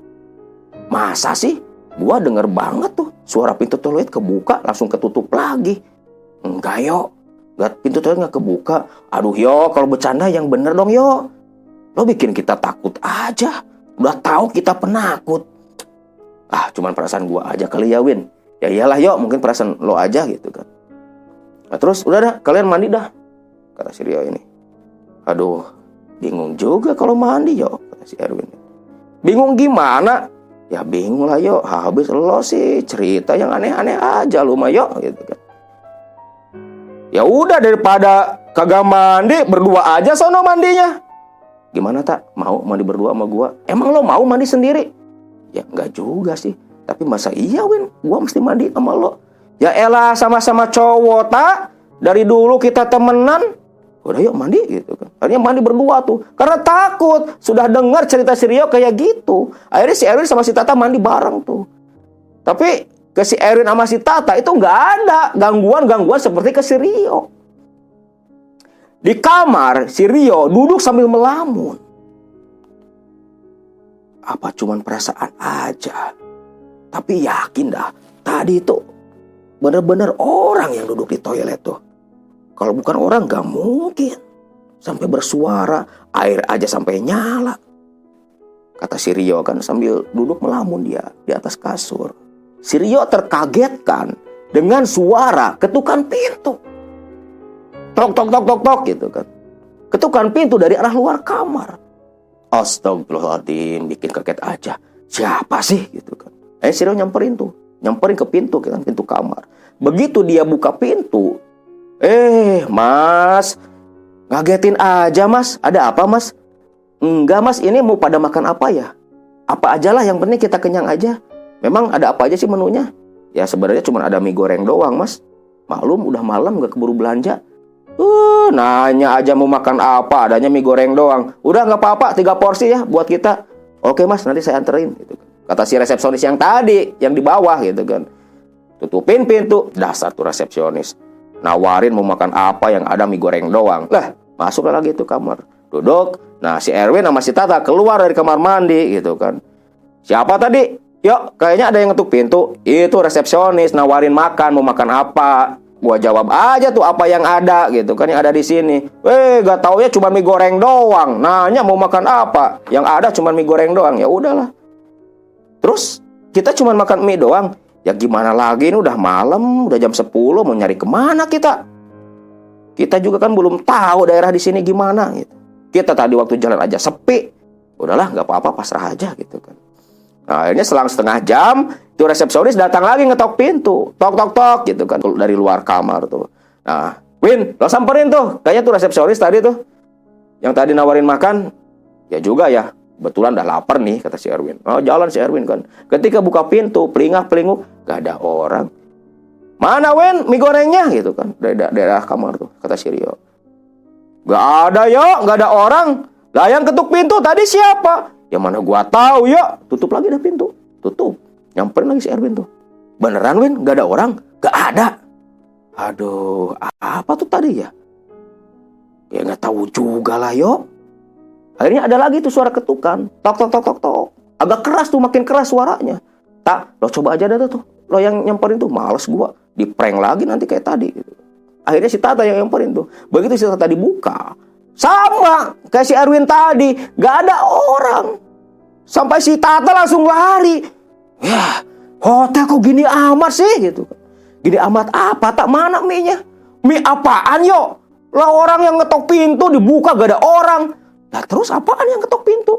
Masa sih? Gua denger banget tuh suara pintu toilet kebuka langsung ketutup lagi. Enggak yuk, pintu toilet gak kebuka. Aduh yo, kalau bercanda yang bener dong yo. Lo bikin kita takut aja. Udah tahu kita penakut. Cuman perasaan gua aja kali ya Win. Ya iyalah yo, mungkin perasaan lo aja gitu kan. Nah terus udah dah, kalian mandi dah, kata si Rio ini. Aduh, bingung juga kalau mandi yo, kata si Erwin. Bingung gimana? Ya bingung lah yo, habis lo sih cerita yang aneh-aneh aja lu mah yo gitu kan. Ya udah daripada kagak mandi, berdua aja sono mandinya. Gimana tak? Mau mandi berdua sama gua? Emang lo mau mandi sendiri? Ya enggak juga sih. Tapi masa iya Win, gua mesti mandi sama lo? Ya elah, sama-sama cowok tak? Dari dulu kita temenan. Udah yuk mandi gitu kan. Akhirnya mandi berdua tuh. Karena takut. Sudah dengar cerita si Rio kayak gitu. Akhirnya si Erwin sama si Tata mandi bareng tuh. Tapi ke si Erwin sama si Tata itu nggak ada gangguan-gangguan seperti ke si Rio. Di kamar si Rio duduk sambil melamun. Apa cuman perasaan aja? Tapi yakin dah. Tadi itu bener-bener orang yang duduk di toilet tuh. Kalau bukan orang gak mungkin sampai bersuara, air aja sampai nyala. Kata si Rio kan sambil duduk melamun dia di atas kasur. Si Rio terkagetkan dengan suara ketukan pintu. Tok gitu kan. Ketukan pintu dari arah luar kamar. Astagfirullahaladzim, bikin kaget aja. Siapa sih gitu kan. Si Rio nyamperin ke pintu kan, pintu kamar. Begitu dia buka pintu, Mas, ngagetin aja Mas. Ada apa Mas? Enggak Mas, ini mau pada makan apa ya? Apa aja lah, yang penting kita kenyang aja. Memang ada apa aja sih menunya? Ya sebenarnya cuma ada mie goreng doang Mas. Maklum udah malam gak keburu belanja. Nanya aja mau makan apa, adanya mie goreng doang. Udah gak apa-apa, 3 porsi ya buat kita. Oke Mas, nanti saya anterin gitu. Kata si resepsionis yang tadi, yang di bawah gitu kan. Tutupin pintu, dasar tuh resepsionis. Nawarin mau makan apa yang ada mie goreng doang. Lah, masuklah lagi tuh kamar. Duduk. Nah, si Erwin sama si Tata keluar dari kamar mandi gitu kan. Siapa tadi? Yuk, kayaknya ada yang ngetuk pintu. Itu resepsionis nawarin makan, mau makan apa? Gua jawab aja tuh apa yang ada gitu kan, yang ada di sini. Gak taunya cuma mie goreng doang. Nanya mau makan apa? Yang ada cuma mie goreng doang. Ya udahlah. Terus kita cuma makan mie doang. Ya gimana lagi, ini udah malam, udah jam 10, mau nyari kemana kita? Kita juga kan belum tahu daerah di sini gimana gitu. Kita tadi waktu jalan aja sepi. Udahlah, nggak apa-apa, pasrah aja gitu kan. Nah, akhirnya selang setengah jam, itu resepsionis datang lagi ngetok pintu. Tok, tok, tok gitu kan, dari luar kamar tuh. Nah, Win, lo samperin tuh. Kayaknya tuh resepsionis tadi tuh, yang tadi nawarin makan. Ya juga ya, kebetulan udah lapar nih, kata si Erwin. Oh, jalan si Erwin kan. Ketika buka pintu, pelingak-pelinguk, gak ada orang. Mana Win, mie gorengnya gitu kan. Dari daerah kamar tuh, kata si Rio. Gak ada yo, gak ada orang. Lah yang ketuk pintu tadi siapa? Ya mana gua tahu yo. Tutup lagi dah pintu. Tutup. Nyamperin lagi si Erwin tuh. Beneran Win, gak ada orang? Gak ada. Aduh, apa tuh tadi ya? Ya gak tahu juga lah yo. Akhirnya ada lagi tuh suara ketukan. Tok, tok, tok, tok, tok. Agak keras tuh, makin keras suaranya. Tak, lo coba aja dah tuh. Lo yang nyamperin tuh, males gua. Di-prank lagi nanti kayak tadi gitu. Akhirnya si Tata yang nyamperin tuh. Begitu si Tata dibuka, sama kayak si Erwin tadi, gak ada orang. Sampai si Tata langsung lari. Ya, hotel kok gini amat sih gitu. Gini amat apa? Tak, mana mie-nya? Mie apaan yo? Lah orang yang ngetok pintu dibuka gak ada orang. Lah terus apaan yang ketok pintu?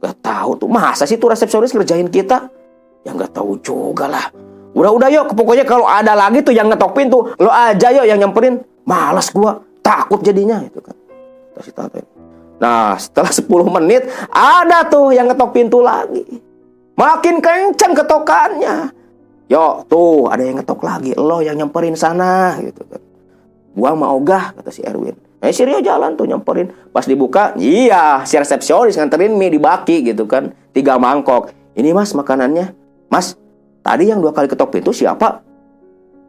Gak tahu tuh. Masa sih tuh resepsionis ngerjain kita? Ya gak tahu juga lah. Udah yuk, pokoknya kalau ada lagi tuh yang ngetok pintu, lo aja yuk yang nyamperin. Males gua, takut jadinya itu kan. Kasih Tata. Nah, setelah 10 menit ada tuh yang ngetok pintu lagi. Makin kencang ketokannya. Yo, tuh ada yang ngetok lagi. Lo yang nyamperin sana gitu kan. Gua mau gah, kata si Erwin. Si Rio jalan tuh nyamperin. Pas dibuka, iya, si resepsionis nganterin mie di baki gitu kan. 3 mangkok. Ini mas makanannya. Mas, tadi yang 2 kali ketok pintu siapa?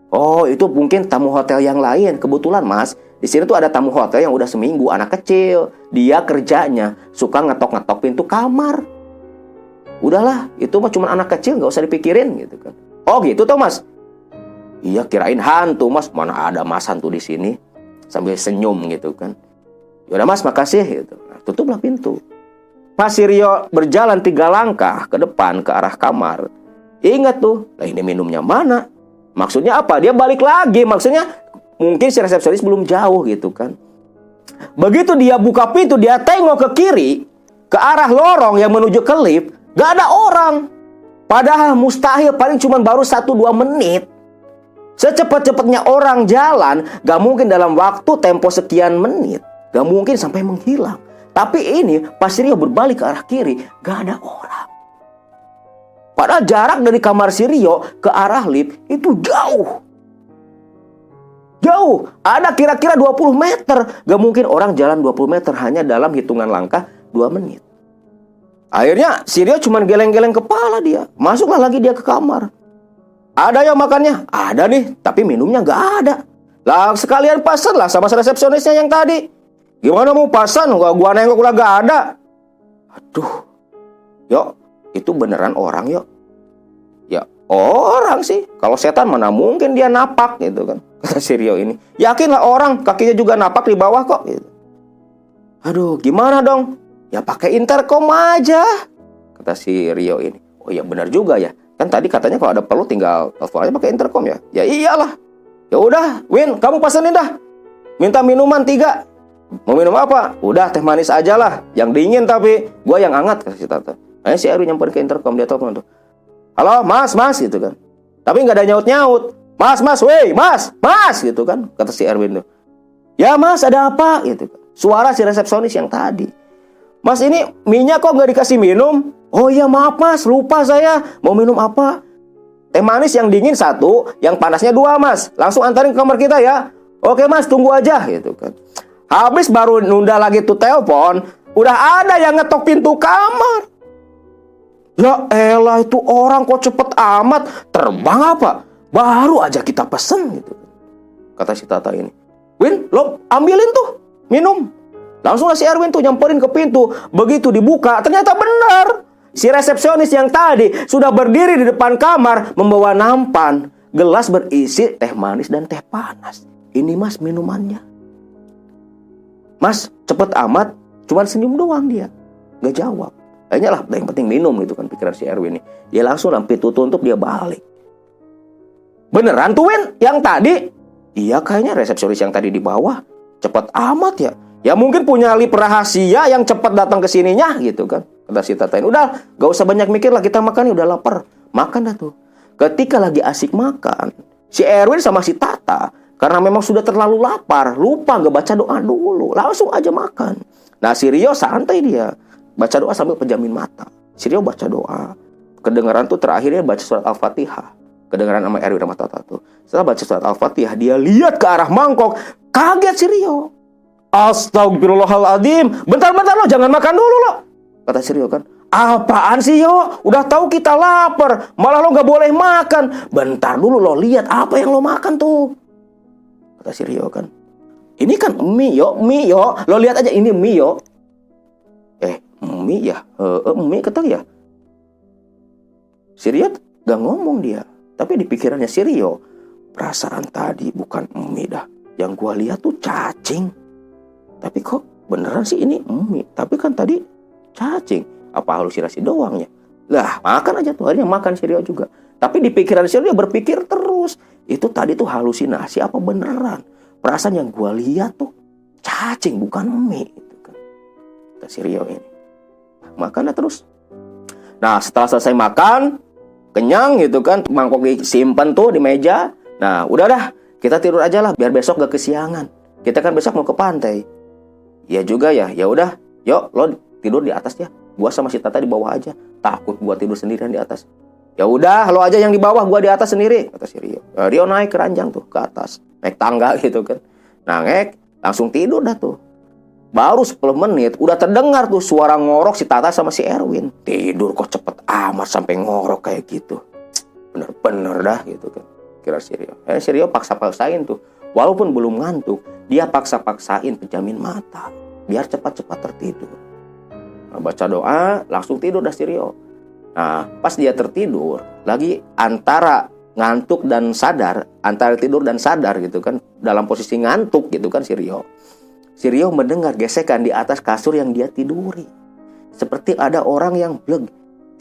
Oh, itu mungkin tamu hotel yang lain. Kebetulan mas, di sini tuh ada tamu hotel yang udah seminggu, anak kecil. Dia kerjanya suka ngetok-ngetok pintu kamar. Udahlah, itu mah cuma anak kecil, nggak usah dipikirin gitu kan. Oh gitu tuh mas. Iya, kirain hantu mas. Mana ada mas hantu di sini? Sambil senyum gitu kan. Yaudah mas, makasih gitu. Nah, tutuplah pintu. Pas si Rio berjalan 3 langkah ke depan ke arah kamar, ingat tuh, lah ini minumnya mana? Maksudnya apa? Dia balik lagi. Maksudnya mungkin si resepsionis belum jauh gitu kan. Begitu dia buka pintu, dia tengok ke kiri, ke arah lorong yang menuju ke lift, gak ada orang. Padahal mustahil, paling cuma baru 1-2 menit. Secepat-cepatnya orang jalan, gak mungkin dalam waktu tempo sekian menit. Gak mungkin sampai menghilang. Tapi ini pas Rio berbalik ke arah kiri, gak ada orang. Padahal jarak dari kamar si Rio ke arah lift itu jauh. Jauh. Ada kira-kira 20 meter. Gak mungkin orang jalan 20 meter hanya dalam hitungan langkah 2 menit. Akhirnya si Rio cuma geleng-geleng kepala dia. Masuklah lagi dia ke kamar. Ada yang makannya? Ada nih, tapi minumnya gak ada. Lah sekalian pesan lah sama resepsionisnya yang tadi. Gimana mau pesan? Gua nengok lah gak ada. Aduh. Yuk, itu beneran orang yuk. Ya orang sih. Kalau setan mana mungkin dia napak gitu kan. Kata si Rio ini. Yakinlah orang, kakinya juga napak di bawah kok gitu. Aduh, gimana dong? Ya pakai intercom aja, kata si Rio ini. Oh iya benar juga ya. Kan tadi katanya kalau ada perlu tinggal telepon aja pakai intercom ya. Ya iyalah. Ya udah, Win, kamu pesenin dah. Minta minuman 3. Mau minum apa? Udah teh manis aja lah. Yang dingin tapi gua yang hangat, kata si Tata. Akhirnya si Erwin nyamperin ke intercom, dia telepon tuh. Halo, mas gitu kan. Tapi nggak ada nyaut-nyaut. Mas, wey, mas gitu kan. Kata si Erwin tuh. Ya mas, ada apa? Gitu kan. Suara si resepsionis yang tadi. Mas, ini minyak kok nggak dikasih minum? Oh iya maaf mas, lupa saya. Mau minum apa? Teh manis yang dingin 1, yang panasnya 2 mas. Langsung antarin ke kamar kita ya. Oke mas, tunggu aja gitu kan. Habis baru nunda lagi tuh telepon, udah ada yang ngetok pintu kamar. Ya elah, itu orang kok cepet amat. Terbang apa? Baru aja kita pesen gitu. Kata si Tata ini. Win, lo ambilin tuh minum. Langsung si Erwin tuh nyamperin ke pintu. Begitu dibuka, ternyata benar. Si resepsionis yang tadi sudah berdiri di depan kamar membawa nampan. Gelas berisi teh manis dan teh panas. Ini mas minumannya. Mas, cepet amat. Cuman senyum doang dia. Gak jawab. Kayaknya lah, yang penting minum gitu kan pikiran si Erwin nih. Dia langsung lampi tutup dia balik. Beneran tuh Win, yang tadi? Iya kayaknya resepsionis yang tadi di bawah. Cepet amat ya. Ya mungkin punya lip rahasia yang cepat datang ke sininya gitu kan. Kata si Tata ini, udah gak usah banyak mikir lah, kita makan nih, udah lapar. Makan dah tuh. Ketika lagi asik makan, si Erwin sama si Tata, karena memang sudah terlalu lapar, lupa gak baca doa dulu. Langsung aja makan. Nah si Rio santai dia. Baca doa sambil pejamin mata. Si Rio baca doa. Kedengaran tuh terakhirnya baca surat Al-Fatihah. Kedengaran sama Erwin sama Tata tuh. Setelah baca surat Al-Fatihah, dia lihat ke arah mangkok. Kaget si Rio. Astagfirullahaladzim. Bentar-bentar lo, jangan makan dulu lo. Kata si Rio kan. Apaan sih yo? Udah tahu kita lapar. Malah lo gak boleh makan. Bentar dulu lo, lihat apa yang lo makan tuh. Kata si Rio kan. Ini kan mie yo. Lo lihat aja ini mie yo. Mie ya? Mie kata ya. Si Rio gak ngomong dia. Tapi di pikirannya si Rio, perasaan tadi bukan mie dah. Yang gua lihat tuh cacing. Tapi kok beneran sih ini mie. Tapi kan tadi cacing. Apa halusinasi doang ya? Lah makan aja tuh. Akhirnya makan si Rio juga. Tapi di pikiran si Rio berpikir terus. Itu tadi tuh halusinasi apa beneran? Perasaan yang gua lihat tuh cacing bukan mie. Gitu kan. Kata si Rio ini. Makanlah terus. Nah setelah selesai makan, kenyang gitu kan, mangkok disimpan tuh di meja. Nah udah dah, kita tidur aja lah biar besok gak kesiangan. Kita kan besok mau ke pantai. Ya juga ya, ya udah, yuk lo tidur di atas ya. Gua sama si Tata di bawah aja. Takut gua tidur sendirian di atas. Ya udah, lo aja yang di bawah, gua di atas sendiri. Kata si Rio. Rio naik ke ranjang tuh ke atas, naik tangga gitu kan. Nah langsung tidur dah tuh. Baru 10 menit udah terdengar tuh suara ngorok si Tata sama si Erwin. Tidur kok cepet amat sampai ngorok kayak gitu. Bener-bener dah gitu kan. Kira si Rio. Si Rio paksa-paksain tuh. Walaupun belum ngantuk, dia paksa-paksain pejamin mata. Biar cepat-cepat tertidur. Nah, baca doa, langsung tidur dah si Rio. Nah, pas dia tertidur, lagi antara ngantuk dan sadar, antara tidur dan sadar gitu kan. Dalam posisi ngantuk gitu kan si Rio. Si Rio mendengar gesekan di atas kasur yang dia tiduri. Seperti ada orang yang bleg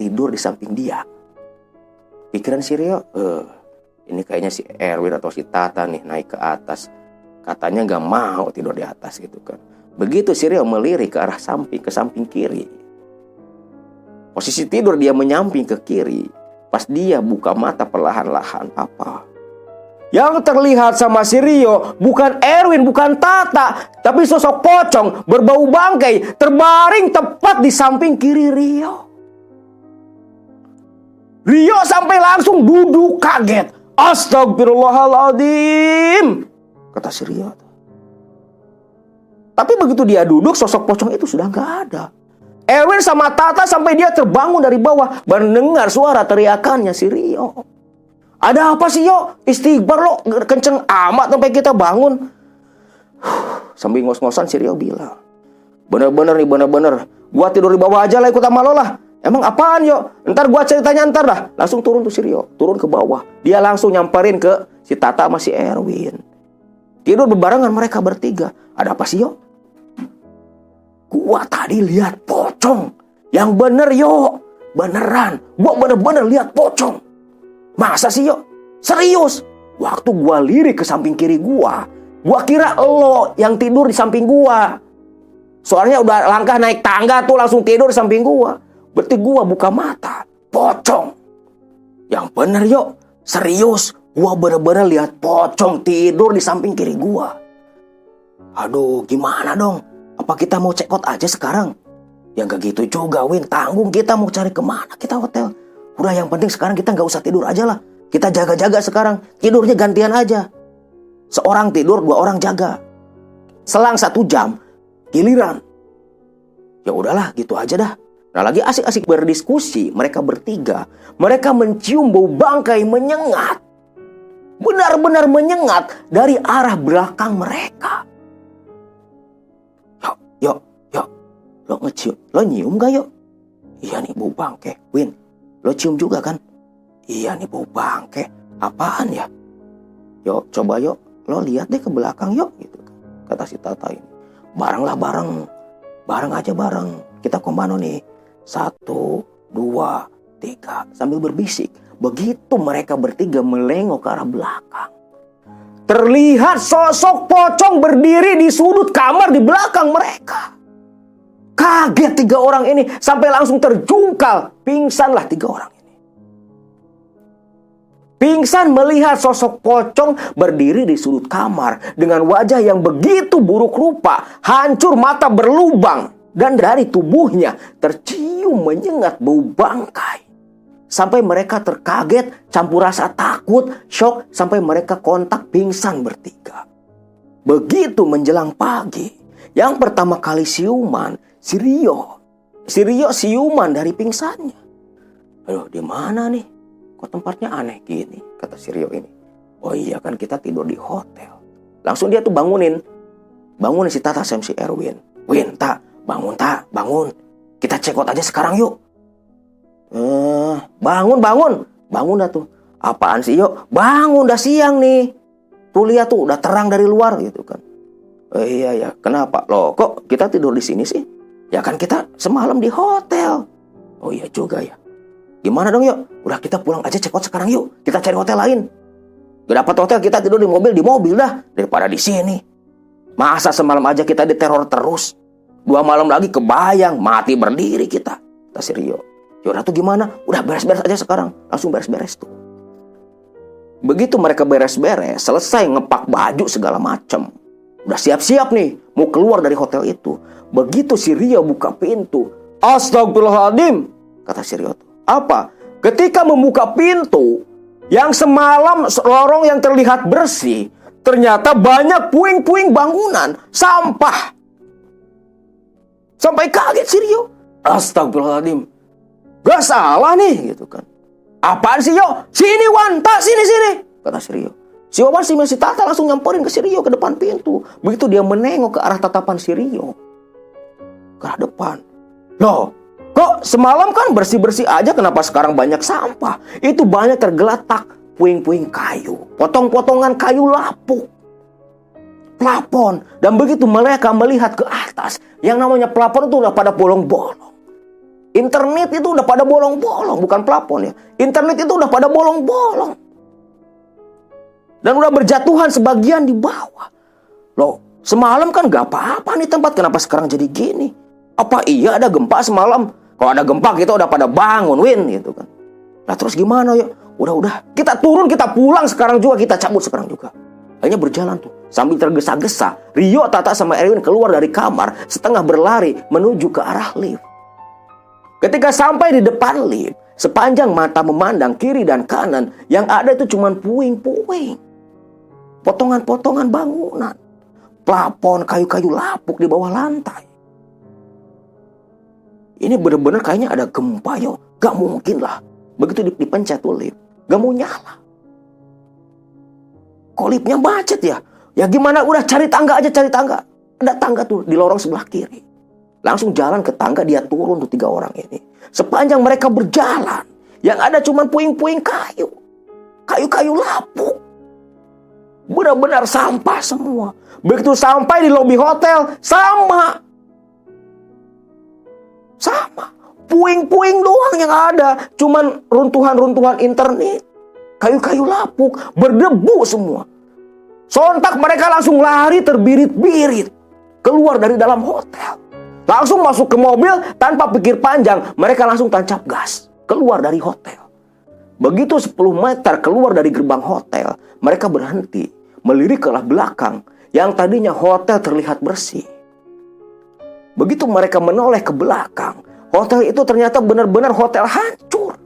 tidur di samping dia. Pikiran si Rio, ini kayaknya si Erwin atau si Tata nih naik ke atas. Katanya gak mau tidur di atas gitu kan. Begitu si Rio melirik ke arah samping, ke samping kiri. Posisi tidur dia menyamping ke kiri. Pas dia buka mata perlahan-lahan, apa? Yang terlihat sama si Rio bukan Erwin, bukan Tata, tapi sosok pocong berbau bangkai terbaring tepat di samping kiri Rio. Rio sampai langsung duduk kaget. Astagfirullahaladzim, kata si Rio. Tapi begitu dia duduk, sosok pocong itu sudah gak ada. Erwin sama Tata sampai dia terbangun dari bawah mendengar suara teriakannya si Rio. Ada apa sih yo? Istighbar lo kenceng amat sampai kita bangun. Sambil ngos-ngosan si Rio bilang, bener-bener nih, bener-bener. Gua tidur di bawah aja lah ikut sama lo lah. Emang apaan yo? Ntar gua ceritanya ntar dah. Langsung turun tuh si Rio, turun ke bawah. Dia langsung nyamperin ke si Tata sama si Erwin. Tidur berbarengan mereka bertiga. Ada apa sih yo? Gua tadi lihat pocong. Yang bener yo, beneran. Gua bener-bener lihat pocong. Masa sih yo? Serius? Waktu gua lirik ke samping kiri gua kira lo yang tidur di samping gua. Soalnya udah langkah naik tangga tuh langsung tidur di samping gua. Berarti gua buka mata, pocong. Yang bener yo, serius. Gua bener-bener lihat pocong tidur di samping kiri gua. Aduh, gimana dong? Apa kita mau check out aja sekarang? Ya gak gitu juga, Win. Tanggung kita mau cari kemana kita hotel. Udah yang penting sekarang kita gak usah tidur aja lah. Kita jaga-jaga sekarang. Tidurnya gantian aja. Seorang tidur, 2 orang jaga. Selang 1 jam, giliran. Ya udahlah, gitu aja dah. Nah lagi asik-asik berdiskusi, mereka bertiga. Mereka mencium bau bangkai menyengat. Benar-benar menyengat dari arah belakang mereka. Yuk. Lo ngecium, lo nyium gak yuk? Iya nih bau bangkai, Win. Lo cium juga kan? Iya nih bau bangke. Apaan ya? Yuk coba yuk. Lo lihat deh ke belakang yuk gitu. Kata si Tata ini. Bareng lah bareng. Bareng aja bareng. Kita kemana nih? 1, 2, 3. Sambil berbisik. Begitu mereka bertiga melengok ke arah belakang, terlihat sosok pocong berdiri di sudut kamar di belakang mereka. Kaget 3 orang ini sampai langsung terjungkal. Pingsanlah 3 orang ini. Pingsan melihat sosok pocong berdiri di sudut kamar dengan wajah yang begitu buruk rupa, hancur, mata berlubang, dan dari tubuhnya tercium menyengat bau bangkai. Sampai mereka terkaget, campur rasa takut, syok, sampai mereka kontak pingsan bertiga. Begitu menjelang pagi, yang pertama kali siuman, si Rio. Si Rio siuman dari pingsannya. Aduh, di mana nih? Kok tempatnya aneh gini? Kata si Rio ini. Oh iya, kan kita tidur di hotel. Langsung dia tuh bangunin si Tata sama si Erwin. Win, tak, bangun. Kita check out aja sekarang yuk. Bangun dah tuh. Apaan sih yuk? Bangun, udah siang nih. Tuh lihat tuh, udah terang dari luar gitu kan. Iya ya, kenapa? Loh, kok kita tidur di sini sih? Ya kan kita semalam di hotel. Oh iya juga ya. Gimana dong yuk? Udah kita pulang aja, check out sekarang yuk. Kita cari hotel lain. Gak dapat hotel, kita tidur di mobil dah daripada di sini. Masa semalam aja kita diteror terus? 2 malam lagi kebayang mati berdiri kita. Kata si Rio. Yaudah tuh gimana? Udah beres-beres aja sekarang. Langsung beres-beres tuh. Begitu mereka beres-beres, selesai ngepak baju segala macam. Udah siap-siap nih, mau keluar dari hotel itu. Begitu si Rio buka pintu. Astagfirullahaladzim, kata si Rio tuh. Apa? Ketika membuka pintu, yang semalam lorong yang terlihat bersih, ternyata banyak puing-puing bangunan, sampah. Sampai kaget si Rio. Astagfirullahaladzim. Gak salah nih gitu kan. Apaan sih yo? Sini Wan, tak sini, kata si Rio. Si Wan si Tata langsung nyamperin ke si Rio ke depan pintu. Begitu dia menengok ke arah tatapan si Rio, ke arah depan. Loh, kok semalam kan bersih-bersih aja, kenapa sekarang banyak sampah? Itu banyak tergeletak puing-puing kayu, potong-potongan kayu lapuk, plafon. Dan begitu mereka melihat ke atas, yang namanya plafon itu udah pada bolong-bolong. Internet itu udah pada bolong-bolong, bukan plafon ya. Internet itu udah pada bolong-bolong. Dan udah berjatuhan sebagian di bawah. Loh, semalam kan gak apa-apa nih tempat, kenapa sekarang jadi gini? Apa iya ada gempa semalam? Kalau ada gempa kita udah pada bangun, Win, gitu kan. Nah terus gimana ya? Udah, kita turun, kita pulang sekarang juga, kita cabut sekarang juga. Akhirnya berjalan tuh, sambil tergesa-gesa, Rio, Tata, sama Erwin keluar dari kamar, setengah berlari menuju ke arah lift. Ketika sampai di depan lift, sepanjang mata memandang kiri dan kanan, yang ada itu cuma puing-puing. Potongan-potongan bangunan. Plafon, kayu-kayu lapuk di bawah lantai. Ini benar-benar kayaknya ada gempa yo. Gak mungkin lah. Begitu dipencet tuh lift, gak mau nyala. Kok liftnya macet ya? Ya gimana, udah cari tangga aja, cari tangga. Ada tangga tuh di lorong sebelah kiri. Langsung jalan ke tangga, dia turun tuh 3 orang ini. Sepanjang mereka berjalan, yang ada cuma puing-puing kayu. Kayu-kayu lapuk. Benar-benar sampah semua. Begitu sampai di lobi hotel, sama. Puing-puing doang yang ada. Cuman runtuhan-runtuhan internet. Kayu-kayu lapuk, berdebu semua. Sontak mereka langsung lari terbirit-birit. Keluar dari dalam hotel. Langsung masuk ke mobil tanpa pikir panjang. Mereka langsung tancap gas. Keluar dari hotel. Begitu 10 meter keluar dari gerbang hotel, mereka berhenti. Melirik ke arah belakang. Yang tadinya hotel terlihat bersih. Begitu mereka menoleh ke belakang, hotel itu ternyata benar-benar hotel hancur.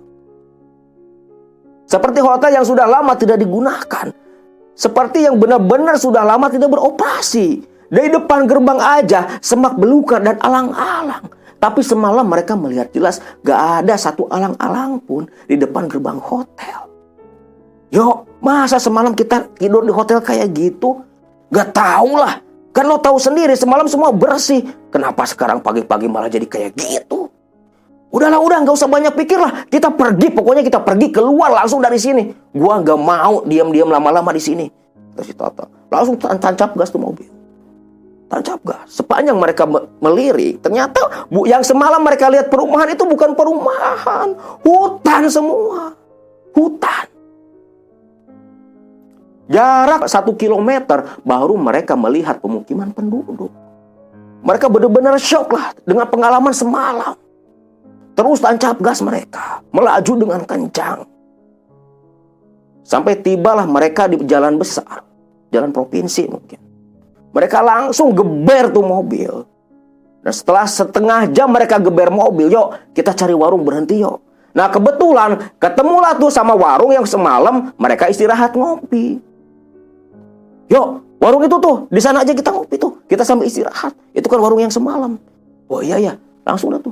Seperti hotel yang sudah lama tidak digunakan. Seperti yang benar-benar sudah lama tidak beroperasi. Dari depan gerbang aja semak belukar dan alang-alang. Tapi semalam mereka melihat jelas gak ada satu alang-alang pun di depan gerbang hotel. Yo, masa semalam kita tidur di hotel kayak gitu? Gak tau lah. Kan lo tahu sendiri semalam semua bersih. Kenapa sekarang pagi-pagi malah jadi kayak gitu? Udah gak usah banyak pikir lah. Kita pergi, pokoknya kita pergi keluar langsung dari sini. Gua gak mau diam-diam lama-lama di sini. Kata si Tata. Langsung tancap gas tuh mobil. tancap gas. Sepanjang mereka melirik, ternyata yang semalam mereka lihat perumahan itu bukan perumahan, hutan semua. Hutan. Jarak 1 kilometer baru mereka melihat pemukiman penduduk. Mereka benar-benar shock lah dengan pengalaman semalam. Terus tancap gas mereka, melaju dengan kencang. Sampai tibalah mereka di jalan besar, jalan provinsi mungkin. Mereka langsung geber tuh mobil. Dan setelah setengah jam mereka geber mobil, yuk kita cari warung berhenti yuk. Nah kebetulan ketemulah tuh sama warung yang semalam mereka istirahat ngopi. Yuk, warung itu tuh, di sana aja kita ngopi tuh. Kita sambil istirahat. Itu kan warung yang semalam. Oh iya ya, langsung dah tuh.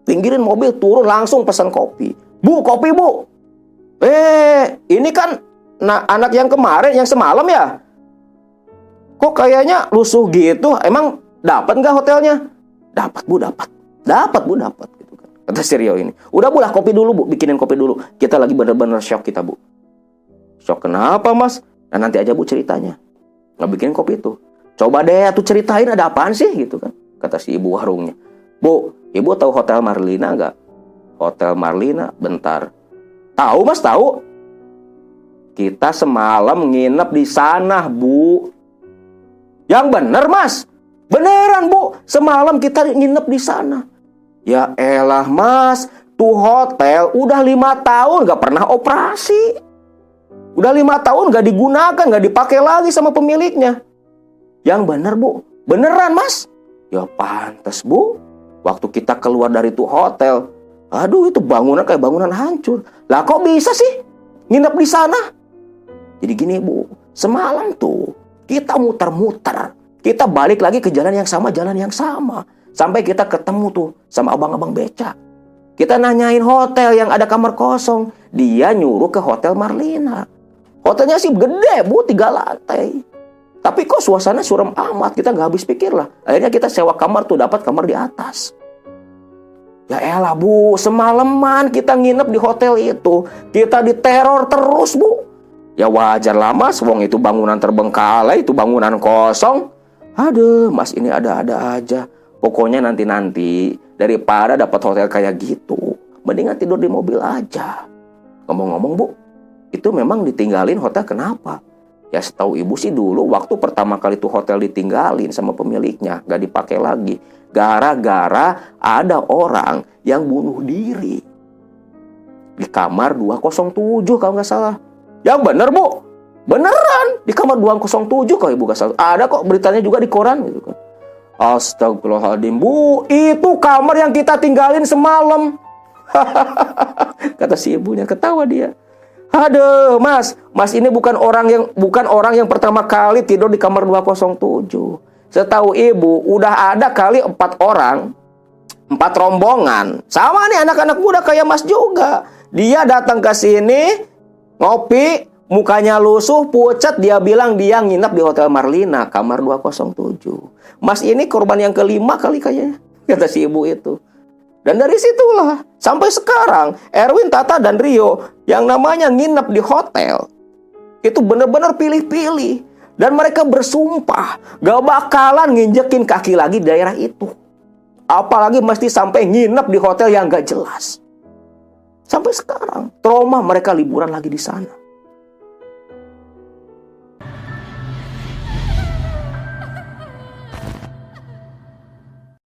Pinggirin mobil, turun langsung pesan kopi. Bu, kopi bu. Ini kan anak yang kemarin, yang semalam ya. Kok kayaknya lusuh gitu? Emang dapat nggak hotelnya? Dapat bu, dapat. Dapat bu, dapat. Gitu kan. Kata si Rio ini. Udah bu lah, kopi dulu bu, bikinin kopi dulu. Kita lagi bener-bener shock kita bu. Shock kenapa mas? Nah nanti aja bu ceritanya. Nggak bikin kopi itu. Coba deh tuh ceritain ada apaan sih gitu kan. Kata si ibu warungnya. Bu, ibu tahu Hotel Marlina nggak? Hotel Marlina, bentar. Tahu mas, tahu. Kita semalam nginep di sana bu. Yang bener mas. Beneran bu, semalam kita nginep di sana. Ya elah mas, tuh hotel udah 5 tahun nggak pernah operasi. Udah 5 tahun gak digunakan, gak dipakai lagi sama pemiliknya. Yang bener bu, beneran mas. Ya pantas bu, waktu kita keluar dari tuh hotel, aduh itu bangunan kayak bangunan hancur. Lah kok bisa sih nginep di sana? Jadi gini bu, semalam tuh kita muter-muter. Kita balik lagi ke jalan yang sama. Sampai kita ketemu tuh sama abang-abang becak. Kita nanyain hotel yang ada kamar kosong. Dia nyuruh ke Hotel Marlina. Hotelnya sih gede bu, 3 lantai. Tapi kok suasana suram amat, kita gak habis pikir lah. Akhirnya kita sewa kamar tuh, dapat kamar di atas. Ya elah bu, semalaman kita nginep di hotel itu. Kita diteror terus bu. Ya wajar lah mas, wong itu bangunan terbengkalai, itu bangunan kosong. Aduh mas ini ada-ada aja. Pokoknya nanti-nanti daripada dapat hotel kayak gitu, mendingan tidur di mobil aja. Ngomong-ngomong bu, itu memang ditinggalin hotel kenapa? Ya setahu ibu sih dulu waktu pertama kali tuh hotel ditinggalin sama pemiliknya, gak dipakai lagi. Gara-gara ada orang yang bunuh diri di kamar 207 kalau nggak salah. Yang bener bu, beneran di kamar 207 kalau ibu nggak salah. Ada kok beritanya juga di koran gitu kan. Astagfirullahaladzim bu, itu kamar yang kita tinggalin semalam. Kata si ibunya, ketawa dia. Aduh, Mas ini bukan orang yang pertama kali tidur di kamar 207. Setahu ibu, udah ada kali 4 orang, 4 rombongan. Sama nih anak-anak muda kayak Mas juga. Dia datang ke sini, ngopi, mukanya lusuh, pucat, dia bilang dia nginep di Hotel Marlina, kamar 207. Mas ini korban yang kelima kali kayaknya, kata si ibu itu. Dan dari situlah sampai sekarang Erwin, Tata, dan Rio yang namanya nginep di hotel itu benar-benar pilih-pilih. Dan mereka bersumpah gak bakalan nginjekin kaki lagi di daerah itu. Apalagi mesti sampai nginep di hotel yang gak jelas. Sampai sekarang trauma mereka liburan lagi di sana.